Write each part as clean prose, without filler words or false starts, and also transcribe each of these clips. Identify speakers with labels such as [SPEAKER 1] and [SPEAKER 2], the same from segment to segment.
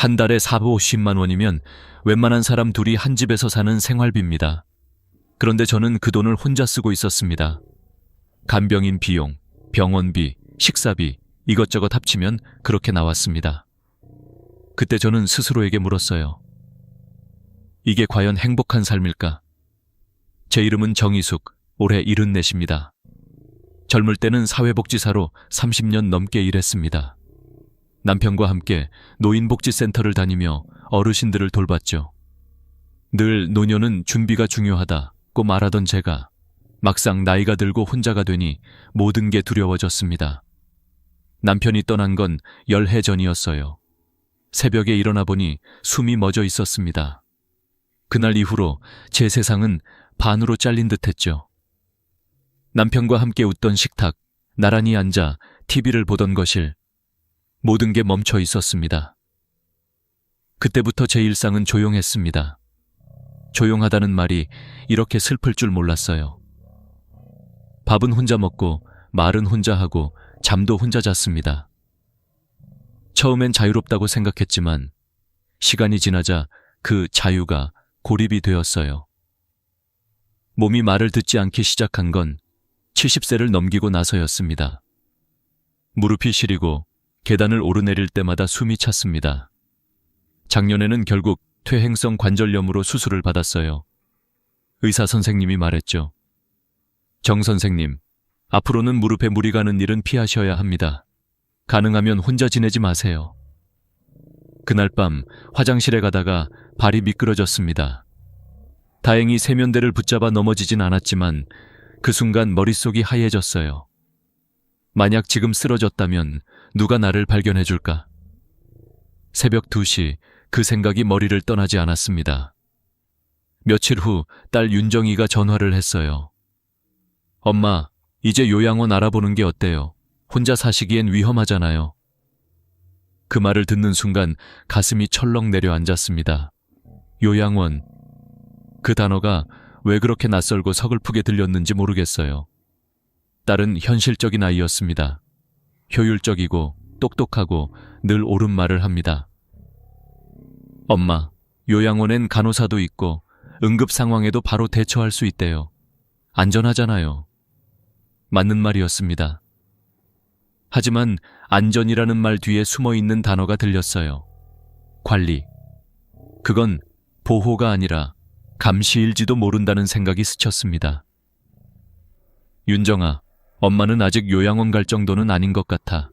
[SPEAKER 1] 한 달에 450만 원이면 웬만한 사람 둘이 한 집에서 사는 생활비입니다. 그런데 저는 그 돈을 혼자 쓰고 있었습니다. 간병인 비용, 병원비, 식사비 이것저것 합치면 그렇게 나왔습니다. 그때 저는 스스로에게 물었어요. 이게 과연 행복한 삶일까? 제 이름은 정희숙, 올해 74입니다. 젊을 때는 사회복지사로 30년 넘게 일했습니다. 남편과 함께 노인복지센터를 다니며 어르신들을 돌봤죠. 늘 노년은 준비가 중요하다고 말하던 제가 막상 나이가 들고 혼자가 되니 모든 게 두려워졌습니다. 남편이 떠난 건 열해 전이었어요. 새벽에 일어나 보니 숨이 멎어 있었습니다. 그날 이후로 제 세상은 반으로 잘린 듯했죠. 남편과 함께 웃던 식탁, 나란히 앉아 TV를 보던 거실, 모든 게 멈춰 있었습니다. 그때부터 제 일상은 조용했습니다. 조용하다는 말이 이렇게 슬플 줄 몰랐어요. 밥은 혼자 먹고 말은 혼자 하고 잠도 혼자 잤습니다. 처음엔 자유롭다고 생각했지만 시간이 지나자 그 자유가 고립이 되었어요. 몸이 말을 듣지 않기 시작한 건 70세를 넘기고 나서였습니다. 무릎이 시리고 계단을 오르내릴 때마다 숨이 찼습니다. 작년에는 결국 퇴행성 관절염으로 수술을 받았어요. 의사 선생님이 말했죠. 정 선생님, 앞으로는 무릎에 물이 가는 일은 피하셔야 합니다. 가능하면 혼자 지내지 마세요. 그날 밤 화장실에 가다가 발이 미끄러졌습니다. 다행히 세면대를 붙잡아 넘어지진 않았지만 그 순간 머릿속이 하얘졌어요. 만약 지금 쓰러졌다면 누가 나를 발견해 줄까? 새벽 2시 그 생각이 머리를 떠나지 않았습니다. 며칠 후 딸 윤정이가 전화를 했어요. 엄마, 이제 요양원 알아보는 게 어때요? 혼자 사시기엔 위험하잖아요. 그 말을 듣는 순간 가슴이 철렁 내려앉았습니다. 요양원. 그 단어가 왜 그렇게 낯설고 서글프게 들렸는지 모르겠어요. 딸은 현실적인 아이였습니다. 효율적이고 똑똑하고 늘 옳은 말을 합니다. 엄마, 요양원엔 간호사도 있고 응급 상황에도 바로 대처할 수 있대요. 안전하잖아요. 맞는 말이었습니다. 하지만 안전이라는 말 뒤에 숨어있는 단어가 들렸어요. 관리. 그건 보호가 아니라 감시일지도 모른다는 생각이 스쳤습니다. 윤정아, 엄마는 아직 요양원 갈 정도는 아닌 것 같아.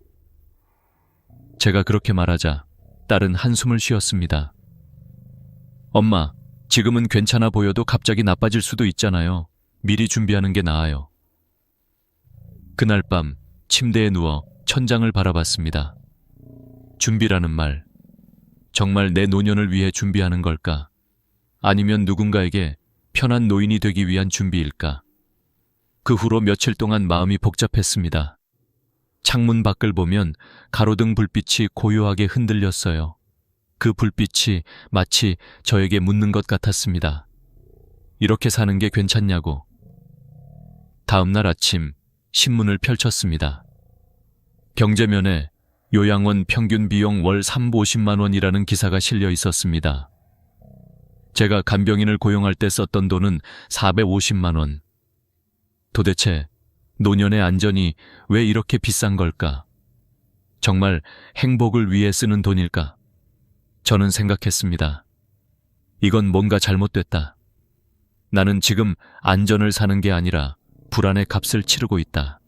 [SPEAKER 1] 제가 그렇게 말하자 딸은 한숨을 쉬었습니다. 엄마, 지금은 괜찮아 보여도 갑자기 나빠질 수도 있잖아요. 미리 준비하는 게 나아요. 그날 밤 침대에 누워 천장을 바라봤습니다. 준비라는 말, 정말 내 노년을 위해 준비하는 걸까? 아니면 누군가에게 편한 노인이 되기 위한 준비일까? 그 후로 며칠 동안 마음이 복잡했습니다. 창문 밖을 보면 가로등 불빛이 고요하게 흔들렸어요. 그 불빛이 마치 저에게 묻는 것 같았습니다. 이렇게 사는 게 괜찮냐고. 다음 날 아침 신문을 펼쳤습니다. 경제면에 요양원 평균 비용 월 350만 원이라는 기사가 실려 있었습니다. 제가 간병인을 고용할 때 썼던 돈은 450만 원. 도대체 노년의 안전이 왜 이렇게 비싼 걸까? 정말 행복을 위해 쓰는 돈일까? 저는 생각했습니다. 이건 뭔가 잘못됐다. 나는 지금 안전을 사는 게 아니라 불안의 값을 치르고 있다.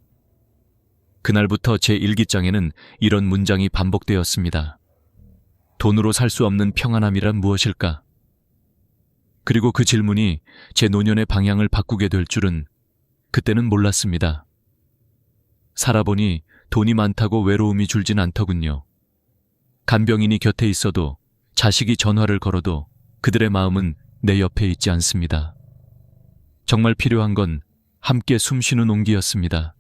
[SPEAKER 1] 그날부터 제 일기장에는 이런 문장이 반복되었습니다. 돈으로 살 수 없는 평안함이란 무엇일까? 그리고 그 질문이 제 노년의 방향을 바꾸게 될 줄은 그때는 몰랐습니다. 살아보니 돈이 많다고 외로움이 줄진 않더군요. 간병인이 곁에 있어도, 자식이 전화를 걸어도 그들의 마음은 내 옆에 있지 않습니다. 정말 필요한 건 함께 숨쉬는 온기였습니다.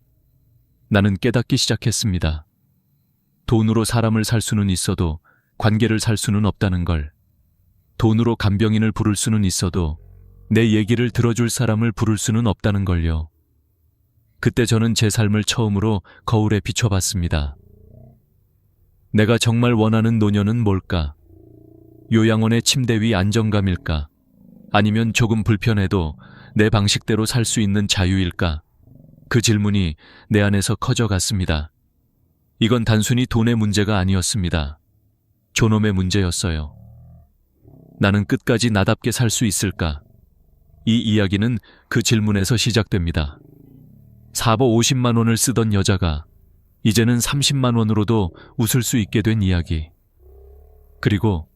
[SPEAKER 1] 나는 깨닫기 시작했습니다. 돈으로 사람을 살 수는 있어도 관계를 살 수는 없다는 걸. 돈으로 간병인을 부를 수는 있어도 내 얘기를 들어줄 사람을 부를 수는 없다는 걸요. 그때 저는 제 삶을 처음으로 거울에 비춰봤습니다. 내가 정말 원하는 노년은 뭘까? 요양원의 침대 위 안정감일까? 아니면 조금 불편해도 내 방식대로 살 수 있는 자유일까? 그 질문이 내 안에서 커져갔습니다. 이건 단순히 돈의 문제가 아니었습니다. 존엄의 문제였어요. 나는 끝까지 나답게 살 수 있을까? 이 이야기는 그 질문에서 시작됩니다. 사보 50만 원을 쓰던 여자가 이제는 30만 원으로도 웃을 수 있게 된 이야기. 그리고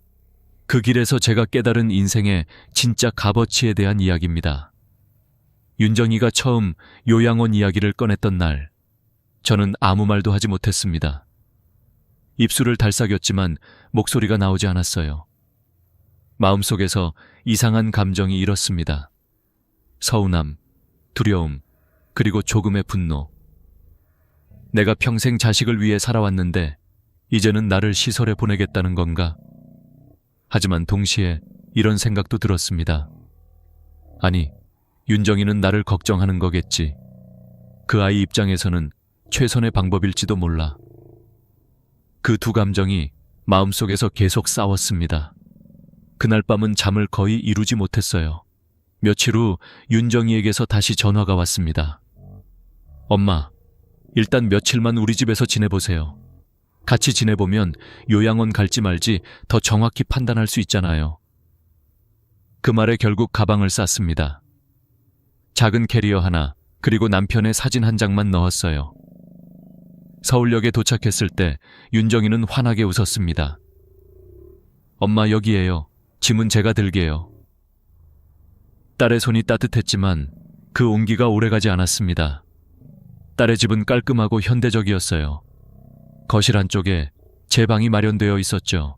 [SPEAKER 1] 그 길에서 제가 깨달은 인생의 진짜 값어치에 대한 이야기입니다. 윤정이가 처음 요양원 이야기를 꺼냈던 날, 저는 아무 말도 하지 못했습니다. 입술을 달싹였지만 목소리가 나오지 않았어요. 마음속에서 이상한 감정이 일었습니다. 서운함, 두려움, 그리고 조금의 분노. 내가 평생 자식을 위해 살아왔는데 이제는 나를 시설에 보내겠다는 건가? 하지만 동시에 이런 생각도 들었습니다. 아니, 윤정이는 나를 걱정하는 거겠지. 그 아이 입장에서는 최선의 방법일지도 몰라. 그 두 감정이 마음속에서 계속 싸웠습니다. 그날 밤은 잠을 거의 이루지 못했어요. 며칠 후 윤정이에게서 다시 전화가 왔습니다. 엄마, 일단 며칠만 우리 집에서 지내보세요. 같이 지내보면 요양원 갈지 말지 더 정확히 판단할 수 있잖아요. 그 말에 결국 가방을 쌌습니다. 작은 캐리어 하나, 그리고 남편의 사진 한 장만 넣었어요. 서울역에 도착했을 때 윤정이는 환하게 웃었습니다. 엄마, 여기에요. 짐은 제가 들게요. 딸의 손이 따뜻했지만 그 온기가 오래가지 않았습니다. 딸의 집은 깔끔하고 현대적이었어요. 거실 한쪽에 제 방이 마련되어 있었죠.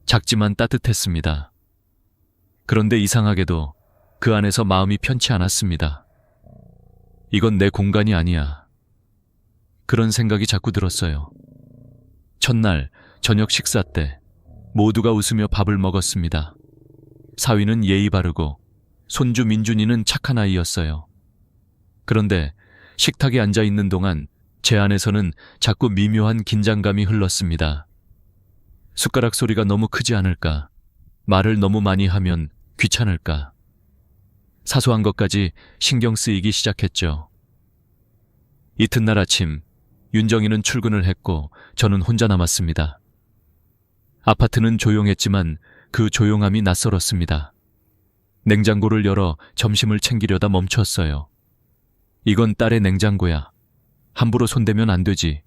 [SPEAKER 1] 작지만 따뜻했습니다. 그런데 이상하게도 그 안에서 마음이 편치 않았습니다. 이건 내 공간이 아니야. 그런 생각이 자꾸 들었어요. 첫날 저녁 식사 때 모두가 웃으며 밥을 먹었습니다. 사위는 예의 바르고 손주 민준이는 착한 아이였어요. 그런데 식탁에 앉아 있는 동안 제 안에서는 자꾸 미묘한 긴장감이 흘렀습니다. 숟가락 소리가 너무 크지 않을까? 말을 너무 많이 하면 귀찮을까? 사소한 것까지 신경 쓰이기 시작했죠. 이튿날 아침, 윤정이는 출근을 했고 저는 혼자 남았습니다. 아파트는 조용했지만 그 조용함이 낯설었습니다. 냉장고를 열어 점심을 챙기려다 멈췄어요. 이건 딸의 냉장고야. 함부로 손대면 안 되지.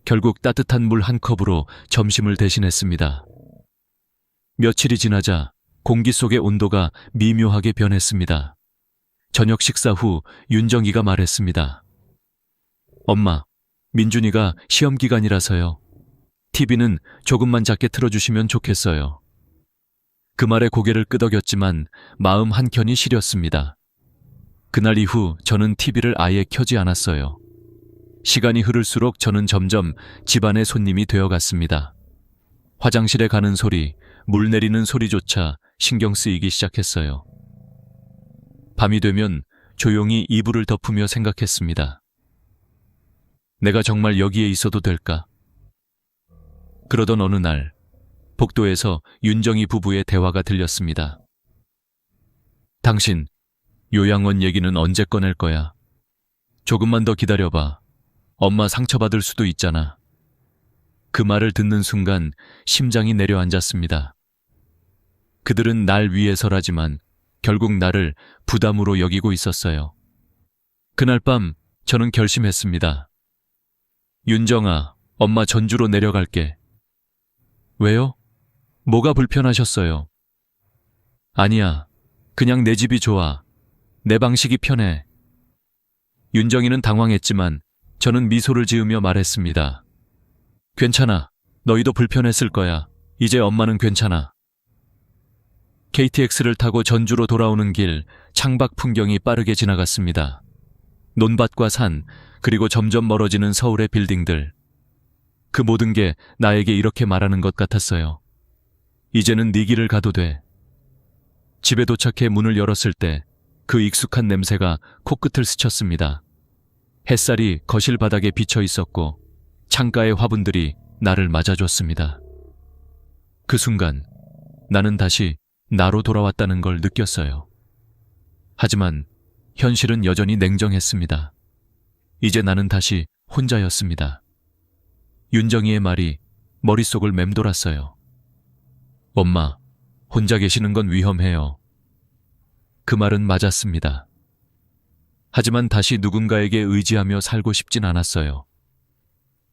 [SPEAKER 1] 결국 따뜻한 물 한 컵으로 점심을 대신했습니다. 며칠이 지나자 공기 속의 온도가 미묘하게 변했습니다. 저녁 식사 후 윤정이가 말했습니다. 엄마, 민준이가 시험 기간이라서요. TV는 조금만 작게 틀어주시면 좋겠어요. 그 말에 고개를 끄덕였지만 마음 한켠이 시렸습니다. 그날 이후 저는 TV를 아예 켜지 않았어요. 시간이 흐를수록 저는 점점 집안의 손님이 되어갔습니다. 화장실에 가는 소리, 물 내리는 소리조차 신경 쓰이기 시작했어요. 밤이 되면 조용히 이불을 덮으며 생각했습니다. 내가 정말 여기에 있어도 될까? 그러던 어느 날, 복도에서 윤정이 부부의 대화가 들렸습니다. 당신, 요양원 얘기는 언제 꺼낼 거야? 조금만 더 기다려봐. 엄마 상처받을 수도 있잖아. 그 말을 듣는 순간 심장이 내려앉았습니다. 그들은 날 위해서라지만 결국 나를 부담으로 여기고 있었어요. 그날 밤 저는 결심했습니다. 윤정아, 엄마 전주로 내려갈게. 왜요? 뭐가 불편하셨어요? 아니야, 그냥 내 집이 좋아. 내 방식이 편해. 윤정이는 당황했지만 저는 미소를 지으며 말했습니다. 괜찮아. 너희도 불편했을 거야. 이제 엄마는 괜찮아. KTX를 타고 전주로 돌아오는 길, 창밖 풍경이 빠르게 지나갔습니다. 논밭과 산, 그리고 점점 멀어지는 서울의 빌딩들. 그 모든 게 나에게 이렇게 말하는 것 같았어요. 이제는 네 길을 가도 돼. 집에 도착해 문을 열었을 때 그 익숙한 냄새가 코끝을 스쳤습니다. 햇살이 거실 바닥에 비쳐 있었고 창가의 화분들이 나를 맞아줬습니다. 그 순간 나는 다시 나로 돌아왔다는 걸 느꼈어요. 하지만 현실은 여전히 냉정했습니다. 이제 나는 다시 혼자였습니다. 윤정이의 말이 머릿속을 맴돌았어요. 엄마, 혼자 계시는 건 위험해요. 그 말은 맞았습니다. 하지만 다시 누군가에게 의지하며 살고 싶진 않았어요.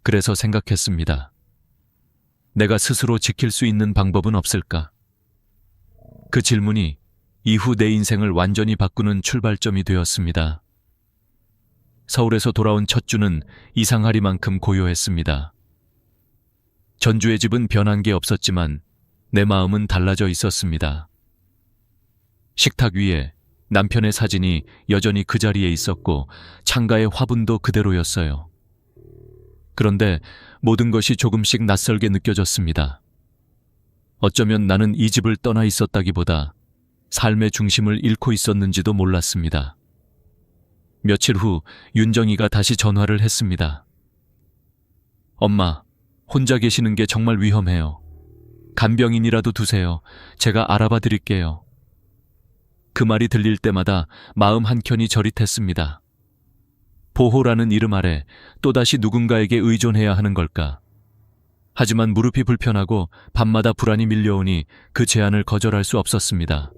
[SPEAKER 1] 그래서 생각했습니다. 내가 스스로 지킬 수 있는 방법은 없을까? 그 질문이 이후 내 인생을 완전히 바꾸는 출발점이 되었습니다. 서울에서 돌아온 첫 주는 이상하리만큼 고요했습니다. 전주의 집은 변한 게 없었지만 내 마음은 달라져 있었습니다. 식탁 위에 남편의 사진이 여전히 그 자리에 있었고 창가의 화분도 그대로였어요. 그런데 모든 것이 조금씩 낯설게 느껴졌습니다. 어쩌면 나는 이 집을 떠나 있었다기보다 삶의 중심을 잃고 있었는지도 몰랐습니다. 며칠 후 윤정이가 다시 전화를 했습니다. 엄마, 혼자 계시는 게 정말 위험해요. 간병인이라도 두세요. 제가 알아봐 드릴게요. 그 말이 들릴 때마다 마음 한켠이 저릿했습니다. 보호라는 이름 아래 또다시 누군가에게 의존해야 하는 걸까? 하지만 무릎이 불편하고 밤마다 불안이 밀려오니 그 제안을 거절할 수 없었습니다.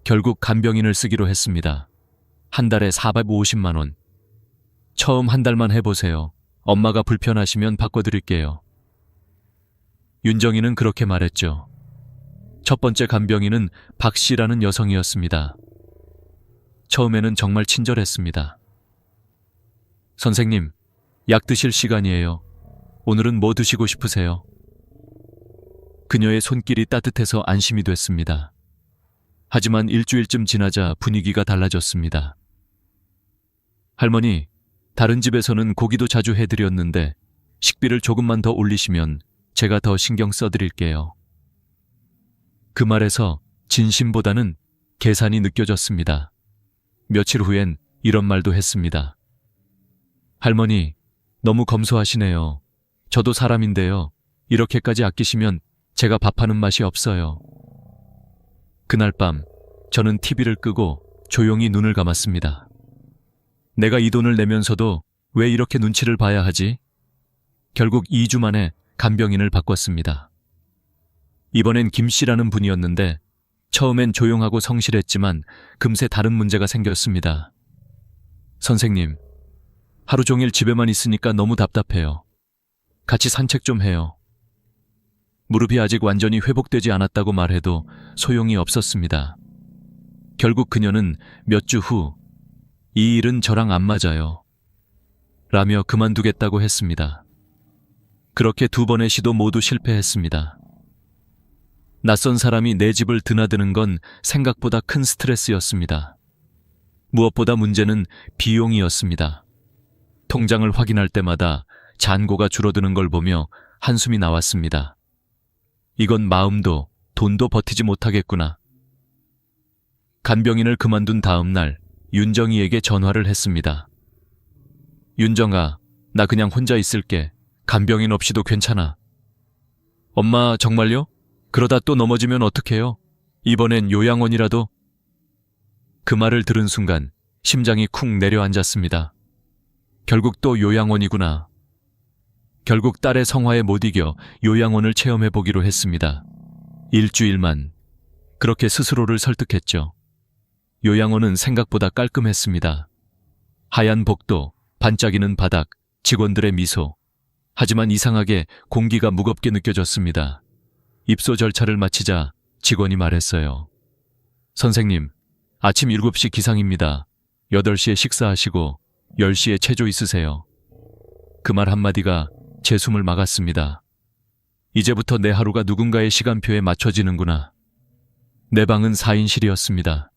[SPEAKER 1] 결국 간병인을 쓰기로 했습니다. 한 달에 450만 원. 처음 한 달만 해보세요. 엄마가 불편하시면 바꿔드릴게요. 윤정이는 그렇게 말했죠. 첫 번째 간병인은 박 씨라는 여성이었습니다. 처음에는 정말 친절했습니다. 선생님, 약 드실 시간이에요. 오늘은 뭐 드시고 싶으세요? 그녀의 손길이 따뜻해서 안심이 됐습니다. 하지만 일주일쯤 지나자 분위기가 달라졌습니다. 할머니, 다른 집에서는 고기도 자주 해드렸는데 식비를 조금만 더 올리시면 제가 더 신경 써드릴게요. 그 말에서 진심보다는 계산이 느껴졌습니다. 며칠 후엔 이런 말도 했습니다. 할머니, 너무 검소하시네요. 저도 사람인데요. 이렇게까지 아끼시면 제가 밥하는 맛이 없어요. 그날 밤 저는 TV를 끄고 조용히 눈을 감았습니다. 내가 이 돈을 내면서도 왜 이렇게 눈치를 봐야 하지? 결국 2주 만에 간병인을 바꿨습니다. 이번엔 김 씨라는 분이었는데 처음엔 조용하고 성실했지만 금세 다른 문제가 생겼습니다. 선생님, 하루 종일 집에만 있으니까 너무 답답해요. 같이 산책 좀 해요. 무릎이 아직 완전히 회복되지 않았다고 말해도 소용이 없었습니다. 결국 그녀는 몇 주 후 이 일은 저랑 안 맞아요. 라며 그만두겠다고 했습니다. 그렇게 2번의 시도 모두 실패했습니다. 낯선 사람이 내 집을 드나드는 건 생각보다 큰 스트레스였습니다. 무엇보다 문제는 비용이었습니다. 통장을 확인할 때마다 잔고가 줄어드는 걸 보며 한숨이 나왔습니다. 이건 마음도 돈도 버티지 못하겠구나. 간병인을 그만둔 다음 날 윤정이에게 전화를 했습니다. 윤정아, 나 그냥 혼자 있을게. 간병인 없이도 괜찮아. 엄마, 정말요? 그러다 또 넘어지면 어떡해요? 이번엔 요양원이라도? 그 말을 들은 순간 심장이 쿵 내려앉았습니다. 결국 또 요양원이구나. 결국 딸의 성화에 못 이겨 요양원을 체험해보기로 했습니다. 일주일만. 그렇게 스스로를 설득했죠. 요양원은 생각보다 깔끔했습니다. 하얀 복도, 반짝이는 바닥, 직원들의 미소. 하지만 이상하게 공기가 무겁게 느껴졌습니다. 입소 절차를 마치자 직원이 말했어요. 선생님, 아침 7시 기상입니다. 8시에 식사하시고 10시에 체조 있으세요. 그 말 한마디가 제 숨을 막았습니다. 이제부터 내 하루가 누군가의 시간표에 맞춰지는구나. 내 방은 4인실이었습니다.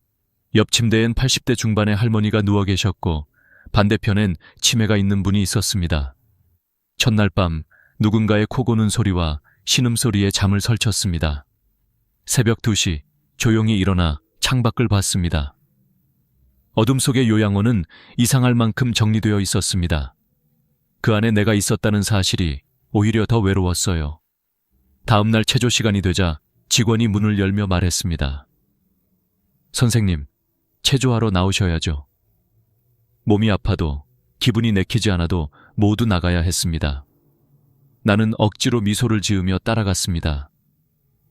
[SPEAKER 1] 옆 침대엔 80대 중반의 할머니가 누워 계셨고 반대편엔 치매가 있는 분이 있었습니다. 첫날 밤 누군가의 코 고는 소리와 신음소리에 잠을 설쳤습니다. 새벽 2시 조용히 일어나 창밖을 봤습니다. 어둠 속의 요양원은 이상할 만큼 정리되어 있었습니다. 그 안에 내가 있었다는 사실이 오히려 더 외로웠어요. 다음날 체조 시간이 되자 직원이 문을 열며 말했습니다. 선생님, 체조하러 나오셔야죠. 몸이 아파도 기분이 내키지 않아도 모두 나가야 했습니다. 나는 억지로 미소를 지으며 따라갔습니다.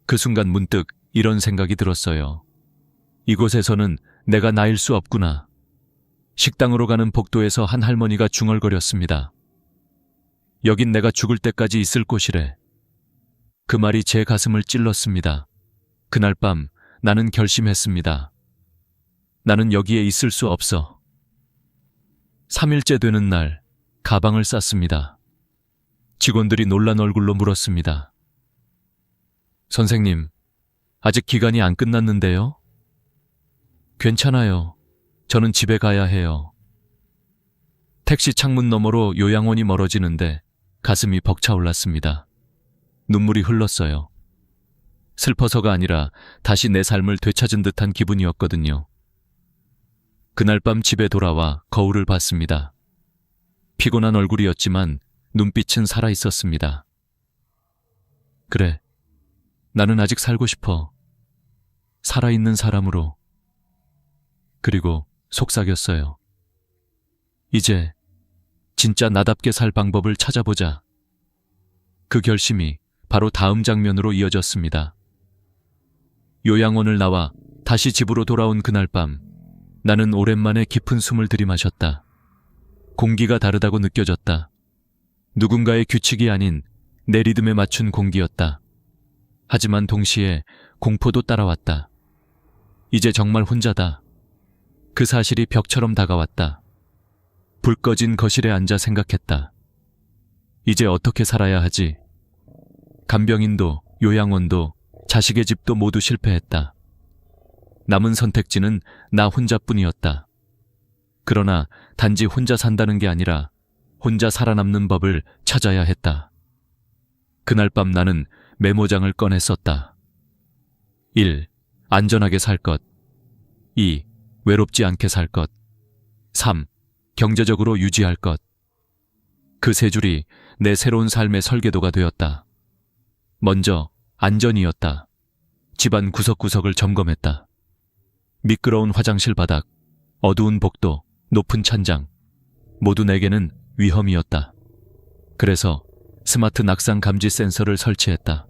[SPEAKER 1] 그 순간 문득 이런 생각이 들었어요. 이곳에서는 내가 나일 수 없구나. 식당으로 가는 복도에서 한 할머니가 중얼거렸습니다. 여긴 내가 죽을 때까지 있을 곳이래. 그 말이 제 가슴을 찔렀습니다. 그날 밤 나는 결심했습니다. 나는 여기에 있을 수 없어. 3일째 되는 날 가방을 쌌습니다. 직원들이 놀란 얼굴로 물었습니다. 선생님, 아직 기간이 안 끝났는데요? 괜찮아요. 저는 집에 가야 해요. 택시 창문 너머로 요양원이 멀어지는데 가슴이 벅차올랐습니다. 눈물이 흘렀어요. 슬퍼서가 아니라 다시 내 삶을 되찾은 듯한 기분이었거든요. 그날 밤 집에 돌아와 거울을 봤습니다. 피곤한 얼굴이었지만 눈빛은 살아있었습니다. 그래, 나는 아직 살고 싶어. 살아있는 사람으로. 그리고 속삭였어요. 이제 진짜 나답게 살 방법을 찾아보자. 그 결심이 바로 다음 장면으로 이어졌습니다. 요양원을 나와 다시 집으로 돌아온 그날 밤, 나는 오랜만에 깊은 숨을 들이마셨다. 공기가 다르다고 느껴졌다. 누군가의 규칙이 아닌 내 리듬에 맞춘 공기였다. 하지만 동시에 공포도 따라왔다. 이제 정말 혼자다. 그 사실이 벽처럼 다가왔다. 불 꺼진 거실에 앉아 생각했다. 이제 어떻게 살아야 하지? 간병인도 요양원도 자식의 집도 모두 실패했다. 남은 선택지는 나 혼자뿐이었다. 그러나 단지 혼자 산다는 게 아니라 혼자 살아남는 법을 찾아야 했다. 그날 밤 나는 메모장을 꺼내 썼다. 1. 안전하게 살 것. 2. 외롭지 않게 살 것. 3. 경제적으로 유지할 것. 그 세 줄이 내 새로운 삶의 설계도가 되었다. 먼저 안전이었다. 집안 구석구석을 점검했다. 미끄러운 화장실 바닥, 어두운 복도, 높은 찬장. 모두 내게는 위험이었다. 그래서 스마트 낙상 감지 센서를 설치했다.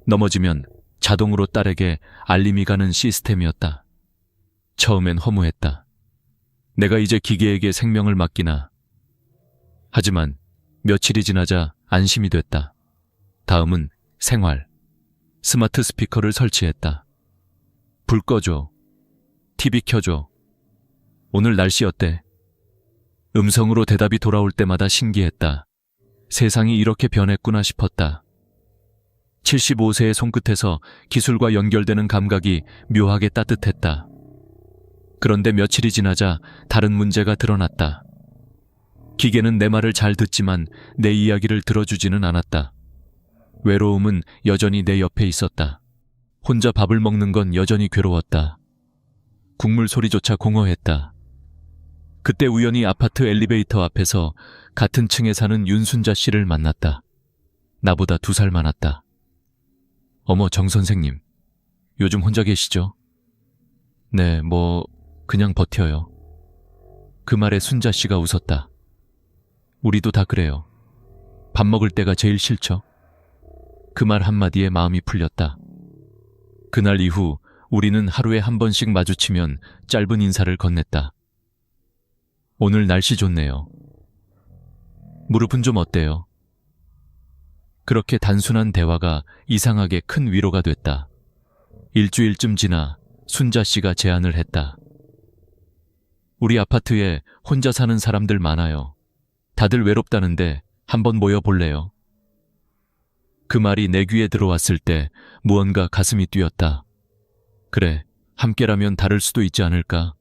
[SPEAKER 1] 넘어지면 자동으로 딸에게 알림이 가는 시스템이었다. 처음엔 허무했다. 내가 이제 기계에게 생명을 맡기나. 하지만 며칠이 지나자 안심이 됐다. 다음은 생활. 스마트 스피커를 설치했다. 불 꺼줘. TV 켜줘. 오늘 날씨 어때? 음성으로 대답이 돌아올 때마다 신기했다. 세상이 이렇게 변했구나 싶었다. 75세의 손끝에서 기술과 연결되는 감각이 묘하게 따뜻했다. 그런데 며칠이 지나자 다른 문제가 드러났다. 기계는 내 말을 잘 듣지만 내 이야기를 들어주지는 않았다. 외로움은 여전히 내 옆에 있었다. 혼자 밥을 먹는 건 여전히 괴로웠다. 국물 소리조차 공허했다. 그때 우연히 아파트 엘리베이터 앞에서 같은 층에 사는 윤순자 씨를 만났다. 나보다 2살 많았다. 어머, 정 선생님. 요즘 혼자 계시죠? 네, 그냥 버텨요. 그 말에 순자 씨가 웃었다. 우리도 다 그래요. 밥 먹을 때가 제일 싫죠? 그 말 한마디에 마음이 풀렸다. 그날 이후 우리는 하루에 한 번씩 마주치면 짧은 인사를 건넸다. 오늘 날씨 좋네요. 무릎은 좀 어때요? 그렇게 단순한 대화가 이상하게 큰 위로가 됐다. 일주일쯤 지나 순자 씨가 제안을 했다. 우리 아파트에 혼자 사는 사람들 많아요. 다들 외롭다는데 한번 모여볼래요? 그 말이 내 귀에 들어왔을 때 무언가 가슴이 뛰었다. 그래, 함께라면 다를 수도 있지 않을까?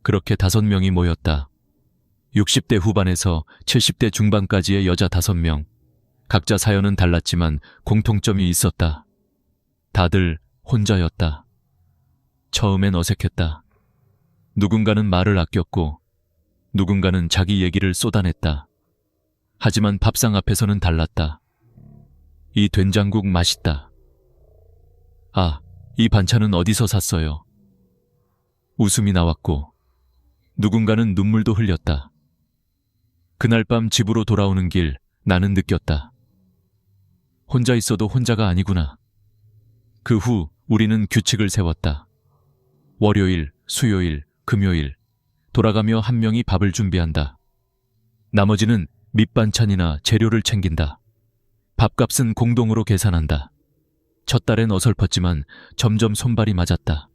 [SPEAKER 1] 그렇게 5명이 모였다. 60대 후반에서 70대 중반까지의 여자 5명. 각자 사연은 달랐지만 공통점이 있었다. 다들 혼자였다. 처음엔 어색했다. 누군가는 말을 아꼈고 누군가는 자기 얘기를 쏟아냈다. 하지만 밥상 앞에서는 달랐다. 이 된장국 맛있다. 아, 이 반찬은 어디서 샀어요? 웃음이 나왔고 누군가는 눈물도 흘렸다. 그날 밤 집으로 돌아오는 길 나는 느꼈다. 혼자 있어도 혼자가 아니구나. 그 후 우리는 규칙을 세웠다. 월요일, 수요일, 금요일 돌아가며 한 명이 밥을 준비한다. 나머지는 밑반찬이나 재료를 챙긴다. 밥값은 공동으로 계산한다. 첫 달엔 어설펐지만 점점 손발이 맞았다.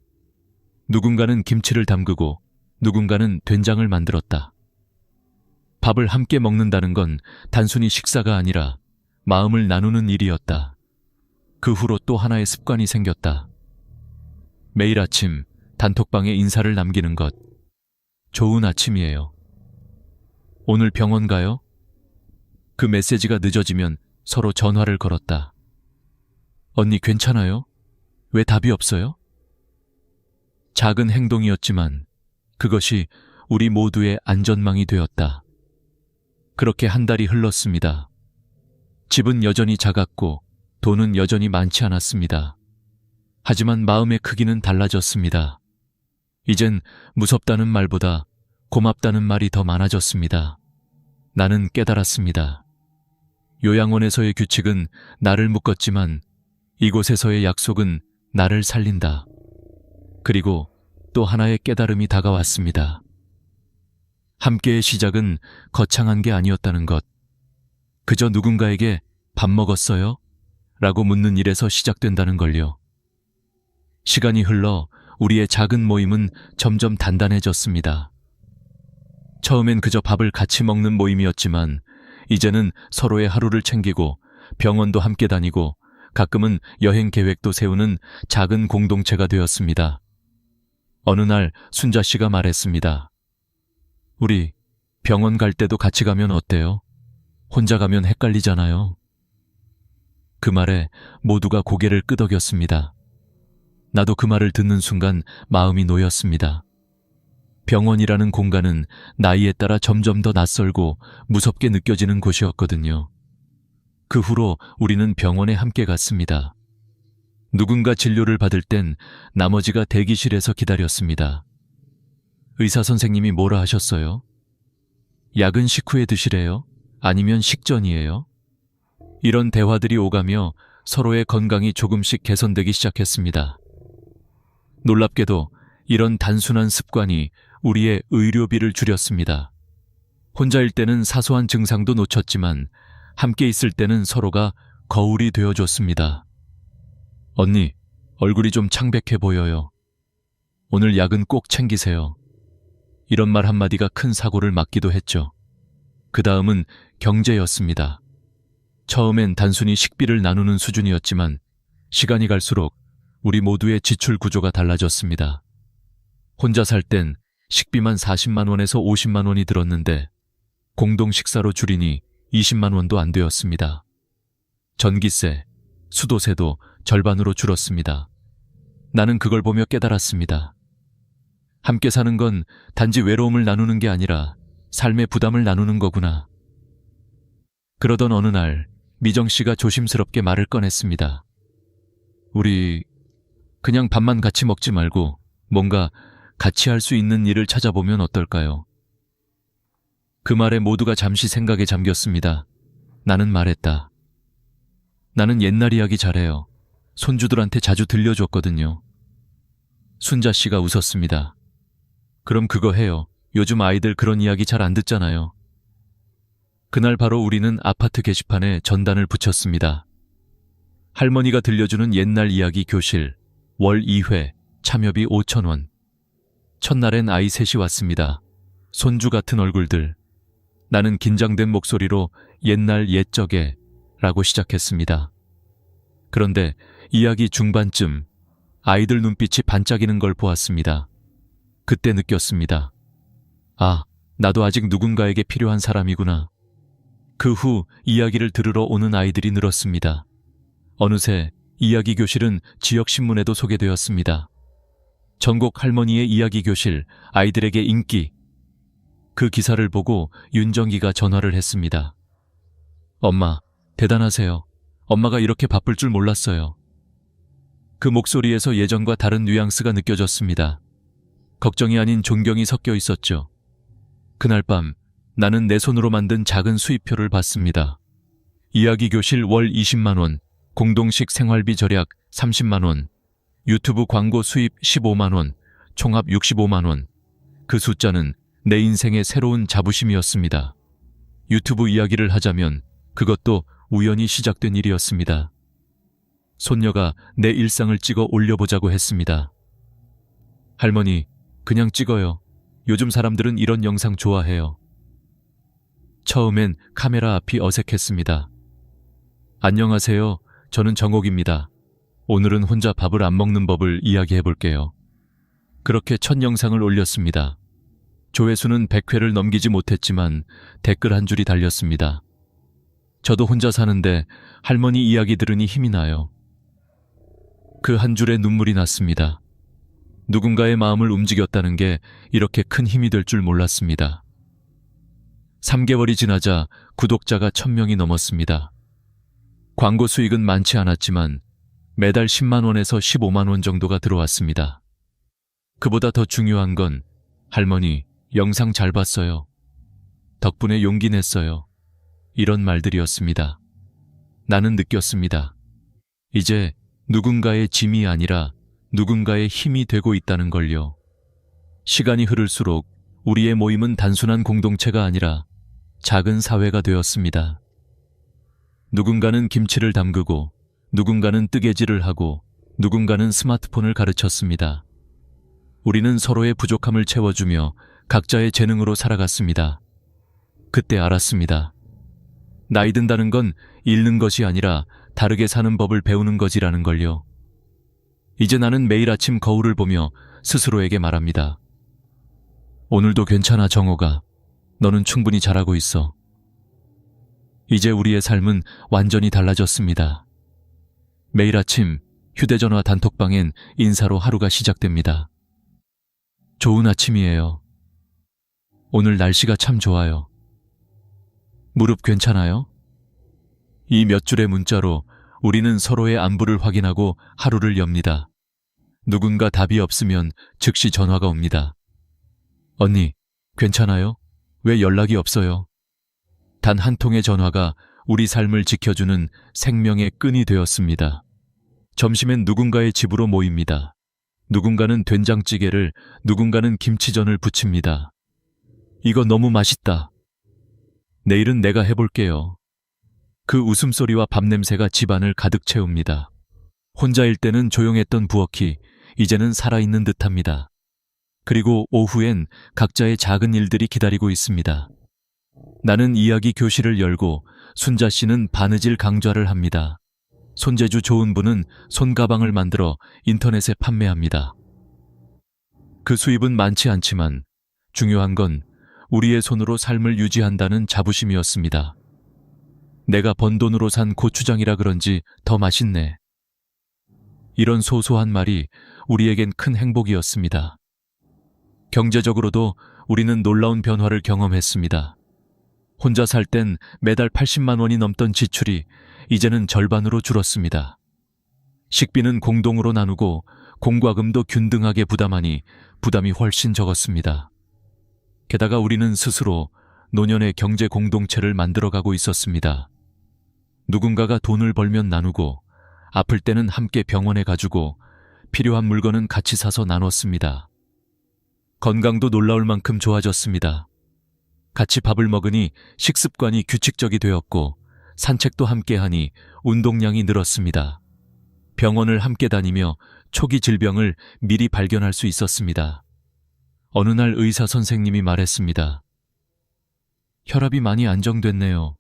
[SPEAKER 1] 누군가는 김치를 담그고 누군가는 된장을 만들었다. 밥을 함께 먹는다는 건 단순히 식사가 아니라 마음을 나누는 일이었다. 그 후로 또 하나의 습관이 생겼다. 매일 아침 단톡방에 인사를 남기는 것. 좋은 아침이에요. 오늘 병원 가요? 그 메시지가 늦어지면 서로 전화를 걸었다. 언니 괜찮아요? 왜 답이 없어요? 작은 행동이었지만 그것이 우리 모두의 안전망이 되었다. 그렇게 한 달이 흘렀습니다. 집은 여전히 작았고 돈은 여전히 많지 않았습니다. 하지만 마음의 크기는 달라졌습니다. 이젠 무섭다는 말보다 고맙다는 말이 더 많아졌습니다. 나는 깨달았습니다. 요양원에서의 규칙은 나를 묶었지만 이곳에서의 약속은 나를 살린다. 그리고 또 하나의 깨달음이 다가왔습니다. 함께의 시작은 거창한 게 아니었다는 것. 그저 누군가에게 밥 먹었어요? 라고 묻는 일에서 시작된다는 걸요. 시간이 흘러 우리의 작은 모임은 점점 단단해졌습니다. 처음엔 그저 밥을 같이 먹는 모임이었지만 이제는 서로의 하루를 챙기고 병원도 함께 다니고 가끔은 여행 계획도 세우는 작은 공동체가 되었습니다. 어느 날 순자 씨가 말했습니다. 우리 병원 갈 때도 같이 가면 어때요? 혼자 가면 헷갈리잖아요. 그 말에 모두가 고개를 끄덕였습니다. 나도 그 말을 듣는 순간 마음이 놓였습니다. 병원이라는 공간은 나이에 따라 점점 더 낯설고 무섭게 느껴지는 곳이었거든요. 그 후로 우리는 병원에 함께 갔습니다. 누군가 진료를 받을 땐 나머지가 대기실에서 기다렸습니다. 의사 선생님이 뭐라 하셨어요? 약은 식후에 드시래요? 아니면 식전이에요? 이런 대화들이 오가며 서로의 건강이 조금씩 개선되기 시작했습니다. 놀랍게도 이런 단순한 습관이 우리의 의료비를 줄였습니다. 혼자일 때는 사소한 증상도 놓쳤지만 함께 있을 때는 서로가 거울이 되어줬습니다. 언니, 얼굴이 좀 창백해 보여요. 오늘 약은 꼭 챙기세요. 이런 말 한마디가 큰 사고를 막기도 했죠. 그 다음은 경제였습니다. 처음엔 단순히 식비를 나누는 수준이었지만 시간이 갈수록 우리 모두의 지출 구조가 달라졌습니다. 혼자 살 땐 식비만 40만 원에서 50만 원이 들었는데 공동 식사로 줄이니 20만 원도 안 되었습니다. 전기세, 수도세도 절반으로 줄었습니다. 나는 그걸 보며 깨달았습니다. 함께 사는 건 단지 외로움을 나누는 게 아니라 삶의 부담을 나누는 거구나. 그러던 어느 날 미정 씨가 조심스럽게 말을 꺼냈습니다. 우리 그냥 밥만 같이 먹지 말고 뭔가 같이 할 수 있는 일을 찾아보면 어떨까요? 그 말에 모두가 잠시 생각에 잠겼습니다. 나는 말했다. 나는 옛날 이야기 잘해요. 손주들한테 자주 들려줬거든요. 순자 씨가 웃었습니다. 그럼 그거 해요. 요즘 아이들 그런 이야기 잘 안 듣잖아요. 그날 바로 우리는 아파트 게시판에 전단을 붙였습니다. 할머니가 들려주는 옛날 이야기 교실, 월 2회, 참여비 5,000원. 첫날엔 아이 셋이 왔습니다. 손주 같은 얼굴들. 나는 긴장된 목소리로 옛날 옛적에 라고 시작했습니다. 그런데 이야기 중반쯤 아이들 눈빛이 반짝이는 걸 보았습니다. 그때 느꼈습니다. 아, 나도 아직 누군가에게 필요한 사람이구나. 그 후 이야기를 들으러 오는 아이들이 늘었습니다. 어느새 이야기 교실은 지역신문에도 소개되었습니다. 전국 할머니의 이야기 교실, 아이들에게 인기. 그 기사를 보고 윤정기가 전화를 했습니다. 엄마, 대단하세요. 엄마가 이렇게 바쁠 줄 몰랐어요. 그 목소리에서 예전과 다른 뉘앙스가 느껴졌습니다. 걱정이 아닌 존경이 섞여 있었죠. 그날 밤 나는 내 손으로 만든 작은 수입표를 받습니다. 이야기 교실 월 20만 원, 공동식 생활비 절약 30만 원, 유튜브 광고 수입 15만 원, 총합 65만 원. 그 숫자는 내 인생의 새로운 자부심이었습니다. 유튜브 이야기를 하자면 그것도 우연히 시작된 일이었습니다. 손녀가 내 일상을 찍어 올려보자고 했습니다. 할머니, 그냥 찍어요. 요즘 사람들은 이런 영상 좋아해요. 처음엔 카메라 앞이 어색했습니다. 안녕하세요. 저는 정옥입니다. 오늘은 혼자 밥을 안 먹는 법을 이야기해 볼게요. 그렇게 첫 영상을 올렸습니다. 조회수는 100회를 넘기지 못했지만 댓글 한 줄이 달렸습니다. 저도 혼자 사는데 할머니 이야기 들으니 힘이 나요. 그 한 줄에 눈물이 났습니다. 누군가의 마음을 움직였다는 게 이렇게 큰 힘이 될 줄 몰랐습니다. 3개월이 지나자 구독자가 1000명이 넘었습니다. 광고 수익은 많지 않았지만 매달 10만 원에서 15만 원 정도가 들어왔습니다. 그보다 더 중요한 건 할머니, 영상 잘 봤어요. 덕분에 용기 냈어요. 이런 말들이었습니다. 나는 느꼈습니다. 이제 누군가의 짐이 아니라 누군가의 힘이 되고 있다는 걸요. 시간이 흐를수록 우리의 모임은 단순한 공동체가 아니라 작은 사회가 되었습니다. 누군가는 김치를 담그고, 누군가는 뜨개질을 하고, 누군가는 스마트폰을 가르쳤습니다. 우리는 서로의 부족함을 채워주며 각자의 재능으로 살아갔습니다. 그때 알았습니다. 나이 든다는 건 잃는 것이 아니라 다르게 사는 법을 배우는 것이라는 걸요. 이제 나는 매일 아침 거울을 보며 스스로에게 말합니다. 오늘도 괜찮아, 정호가. 너는 충분히 잘하고 있어. 이제 우리의 삶은 완전히 달라졌습니다. 매일 아침 휴대전화 단톡방엔 인사로 하루가 시작됩니다. 좋은 아침이에요. 오늘 날씨가 참 좋아요. 무릎 괜찮아요? 이 몇 줄의 문자로 우리는 서로의 안부를 확인하고 하루를 엽니다. 누군가 답이 없으면 즉시 전화가 옵니다. 언니, 괜찮아요? 왜 연락이 없어요? 단 한 통의 전화가 우리 삶을 지켜주는 생명의 끈이 되었습니다. 점심엔 누군가의 집으로 모입니다. 누군가는 된장찌개를, 누군가는 김치전을 부칩니다. 이거 너무 맛있다. 내일은 내가 해볼게요. 그 웃음소리와 밥 냄새가 집안을 가득 채웁니다. 혼자일 때는 조용했던 부엌이 이제는 살아있는 듯합니다. 그리고 오후엔 각자의 작은 일들이 기다리고 있습니다. 나는 이야기 교실을 열고 순자 씨는 바느질 강좌를 합니다. 손재주 좋은 분은 손가방을 만들어 인터넷에 판매합니다. 그 수입은 많지 않지만 중요한 건 우리의 손으로 삶을 유지한다는 자부심이었습니다. 내가 번 돈으로 산 고추장이라 그런지 더 맛있네. 이런 소소한 말이 우리에겐 큰 행복이었습니다. 경제적으로도 우리는 놀라운 변화를 경험했습니다. 혼자 살 땐 매달 80만 원이 넘던 지출이 이제는 절반으로 줄었습니다. 식비는 공동으로 나누고 공과금도 균등하게 부담하니 부담이 훨씬 적었습니다. 게다가 우리는 스스로 노년의 경제 공동체를 만들어가고 있었습니다. 누군가가 돈을 벌면 나누고 아플 때는 함께 병원에 가주고 필요한 물건은 같이 사서 나눴습니다. 건강도 놀라울 만큼 좋아졌습니다. 같이 밥을 먹으니 식습관이 규칙적이 되었고 산책도 함께하니 운동량이 늘었습니다. 병원을 함께 다니며 초기 질병을 미리 발견할 수 있었습니다. 어느 날 의사 선생님이 말했습니다. 혈압이 많이 안정됐네요.